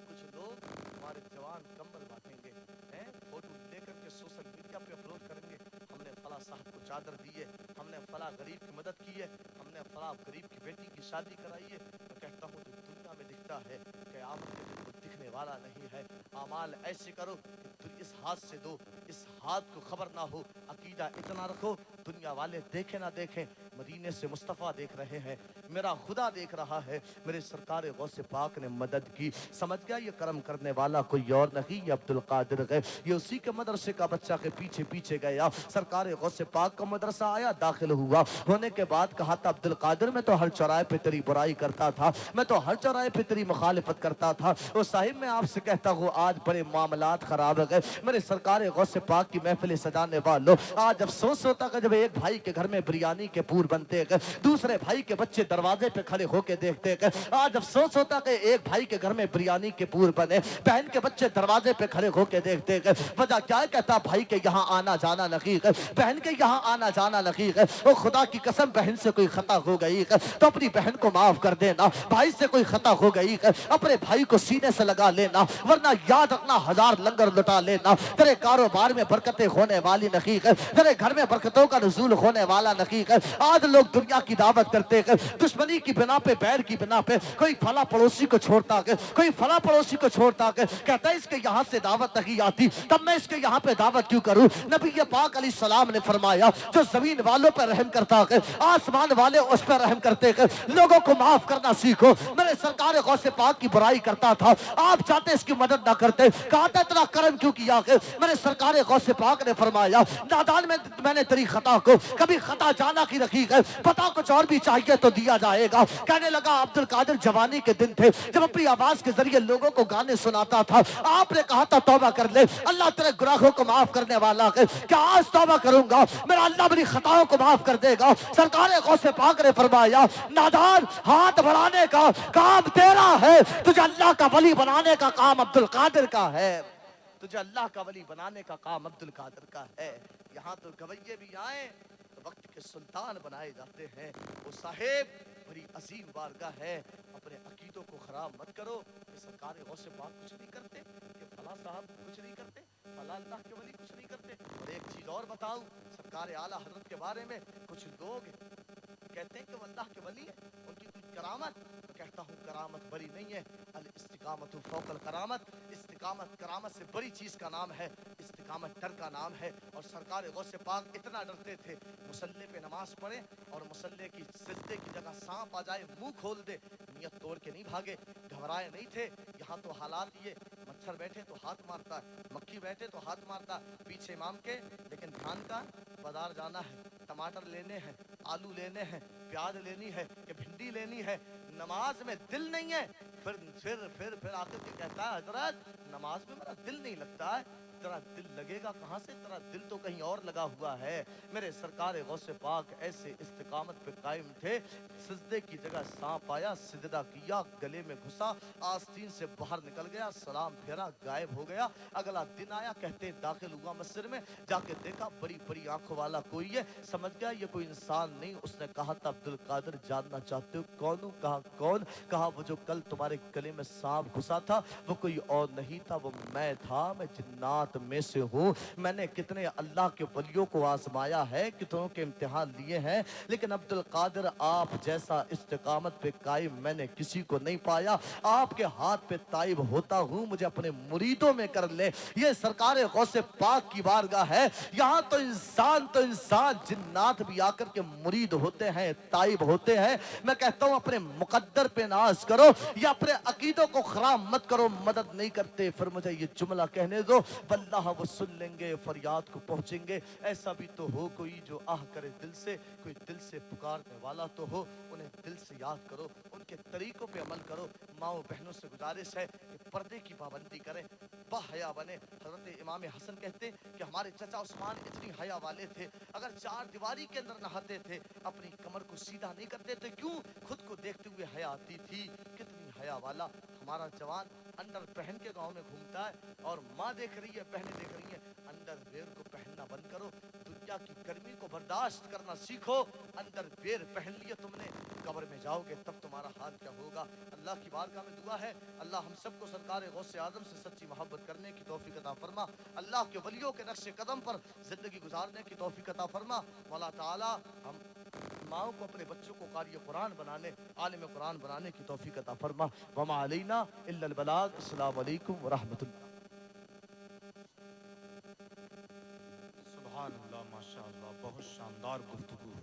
कुछ लोग हमारे जवान कंबल बांटेंगे हैं, फोटो लेकर के सोशल मीडिया पे अपलोड करेंगे, हमने फला साहब को चादर दी है, हमने फला गरीब की मदद की है, हमने फला गरीब की बेटी की शादी कराई है। मैं कहता हूँ जो दुनिया में दिखता है क़यामत के दिन वो दिखने वाला नहीं है। आमाल ऐसे करो कि तुम इस हाथ से दो, इस हाथ को खबर ना हो, अकीदा इतना रखो दुनिया वाले देखे ना देखें, मदीने से मुस्तफ़ा देख रहे हैं, मेरा खुदा देख रहा है। मेरे सरकार गौसे पाक ने मदद की, समझ गया ये करम करने वाला कोई और नहीं, ये अब्दुल कादिर गए, ये उसी के मदरसे का बच्चा के पीछे पीछे गया। सरकार गौसे पाक का मदरसा आया, दाखिल हुआ, होने के बाद कहा था अब्दुल कादिर मैं तो हर चौराहे पे तेरी बुराई करता था, मैं तो हर चौराहे पे तेरी मुखालिफत करता था। ओ साहिब मैं आपसे कहता हूँ आज बड़े मामलात खराब हो गए। मेरे सरकार गौसे पाक की महफिल सजाने वालों, आज अफसोस होता है जब एक भाई के घर में बिरयानी के पूर बनते गए, दूसरे भाई के बच्चे दरवाजे पे खड़े होके देखते गए। आज अफसोस होता कि एक भाई के घर में बिरयानी के पूर बने, बहन के बच्चे दरवाजे पे खड़े होके देखते गए। वजह क्या है, कहता भाई के यहाँ आना जाना नहीं है, बहन के यहाँ आना जाना नहीं है। ओ खुदा की कसम बहन से कोई खता हो गई है तो अपनी बहन को माफ कर देना, भाई से कोई खता हो गई है अपने भाई को सीने से लगा लेना, वरना याद रखना 1000 लंगर लुटा लेना। तेरे कारोबार में बरकतें होने वाली नहीं है, तेरे घर में बरकतों का नुज़ूल होने वाला नहीं है। आज लोग दुनिया की दावत करते हैं, दुश्मनी की बिना पे, बैर की बिना पे, कोई फला पड़ोसी को छोड़ता है, कोई फला पड़ोसी को छोड़ता है, कहता है इसके यहाँ से दावत नहीं आती तब मैं इसके यहाँ पे दावत क्यों करूं। नबी पाक अलैहिस्सलाम ने फरमाया जो जमीन वालों पर रहम करता है आसमान वाले उस पर रहम करते हैं, लोगों को माफ करना सीखो। मेरे सरकार गौसे पाक की बुराई करता था, आप चाहते इसकी मदद ना करते, कहा था इतना करम क्यों किया है। मेरे सरकार गौसे पाक ने फरमाया नादान में मैंने तेरी खता को कभी खता जाना की रखी है, पता कुछ और भी चाहिए तो दिया जाएगा। कहने लगा अब्दुल कादिर जवानी के दिन थे जब अपनी आवाज के जरिए लोगों को गाने सुनाता था, आपने कहा था तौबा कर ले, अल्लाह तेरे गुनाहों को माफ करने वाला है। क्या आज तौबा करूंगा मेरा अल्लाह मेरी खताओं को माफ कर देगा। सरकार गौसे पाक ने फरमाया नादान हाथ बढ़ाने का काम तेरा है, तुझे अल्लाह का वली बनाने का काम अब्दुल कादिर का है, तुझे अल्लाह का वली बनाने का काम अब्दुल कादिर का है। यहाँ तो गवैये भी आए तो वक्त के सुल्तान बनाए जाते हैं। वो साहेब बड़ी अजीम बारगाह है, अपने अकीदों को खराब मत करो। ये सरकार गौसे पाक कुछ नहीं करते, ये फला साहब कुछ नहीं करते, फला अल्लाह के वली कुछ नहीं करते। और एक चीज और बताऊं सरकार आला हजरत के बारे में, कुछ लोग कहते हैं कि वो अल्लाह के वली है, उनकी कुछ करामत, तो कहता हूँ करामत बड़ी नहीं है, अल इस्तिकामत फौकल करामत, इस्तिकामत करामत से बड़ी चीज का नाम है, इस्तिकामत डर का नाम है। और सरकार गौसे पाक इतना डरते थे मुसल्ले पे नमाज पढ़े और मुसल्ले की सिजदे की जगह सांप आ जाए मुंह खोल दे, नियत तोड़ के नहीं भागे, घबराए नहीं थे। यहाँ तो हालात ये मच्छर बैठे तो हाथ मारता है, मक्खी बैठे तो हाथ मारता पीछे इमाम के, लेकिन ध्यान का बाजार जाना है, टमाटर लेने हैं, आलू लेने हैं, प्याज लेनी है कि भिंडी लेनी है, नमाज में दिल नहीं है। फिर आकर के कहता है हजरत नमाज में मेरा दिल नहीं लगता है, तेरा दिल लगेगा कहाँ से, तेरा दिल तो कहीं और लगा हुआ है। मेरे सरकार गौसे पाक ऐसे इस्तिकामत पे कायम थे, सजदे की जगह सांप आया, सिजदा किया, गले में घुसा, आस्तीन से बाहर निकल गया, सलाम फेरा, गायब हो गया। अगला दिन आया, कहते दाखिल हुआ मस्जिद में, जाके देखा बड़ी बड़ी आंखों वाला कोई है, समझ गया ये कोई इंसान नहीं। उसने कहा था अब्दुल कादिर जानना चाहते हो कौन हूँ? कहा कौन? कहा वो जो कल तुम्हारे गले में सांप घुसा था वो कोई और नहीं था, वो मैं था, मैं जिन्नात में से हूँ। मैंने कितने अल्लाह के वलियों को आजमाया है, कितनों के इम्तिहान लिए हैं, लेकिन अब्दुल कादिर आप जैसा इस्तिकामत पे कायम मैंने किसी को नहीं पाया। आपके हाथ पे ताइब होता हूँ, मुझे अपने मुरीदों में कर ले। ये सरकार गौसे पाक की बारगाह है, यहाँ तो इंसान जिन्नात भी आकर के मुरीद होते हैं, ताइब होते हैं। मैं कहता हूँ अपने मुकद्दर पे नाज करो या अपने अकीदों को खराब मत करो, मदद नहीं करते। फिर मुझे ये जुमला कहने दो, वल्लाह वो सुन लेंगे, फरियाद को पहुंचेंगे। ऐसा भी तो हो कोई जो आह करे दिल से, कोई दिल से पुकारने वाला तो हो, उन्हें दिल से याद करो, उनके तरीकों पे अमल करो। माओ बहनों से गुजारिश है कि पर्दे की पाबंदी करें, बाहया बने। हजरत इमाम हसन कहते कि हमारे चचा उस्मान इतनी हया वाले थे, अगर चार दीवारी के अंदर नहाते थे अपनी कमर को सीधा नहीं करते थे। क्यों? खुद को देखते हुए हया आती थी। कितनी हया वाला हमारा जवान अंडर पहन के गांव में घूमता है, और माँ देख रही है, बहनें देख रही हैं, अंडरवेयर को पहनना बंद करो। दुनिया की गर्मी को बर्दाश्त करना सीखो। अंडरवेयर पहन लिए तुमने, कब्र में जाओगे तब तुम्हारा हाल क्या होगा। अल्लाह की बारगाह में दुआ है, अल्लाह हम सबको सरकार गौसे आजम से सच्ची मोहब्बत करने की तौफीक अता फरमा, अल्लाह के वलियों के नक्शे कदम पर जिंदगी गुजारने की तौफीक अता फरमा। मौला ताला हम माओ को अपने बच्चों को कारी कुरान बनाने, आलिम कुरान बनाने की तौफीक अता फरमा। वमा अलैना इल्लल बलाग। अस्सलाम वालेकुम व रहमतुल्लाह। सुभान अल्लाह, माशाअल्लाह, बहुत शानदार गुफ्तगू।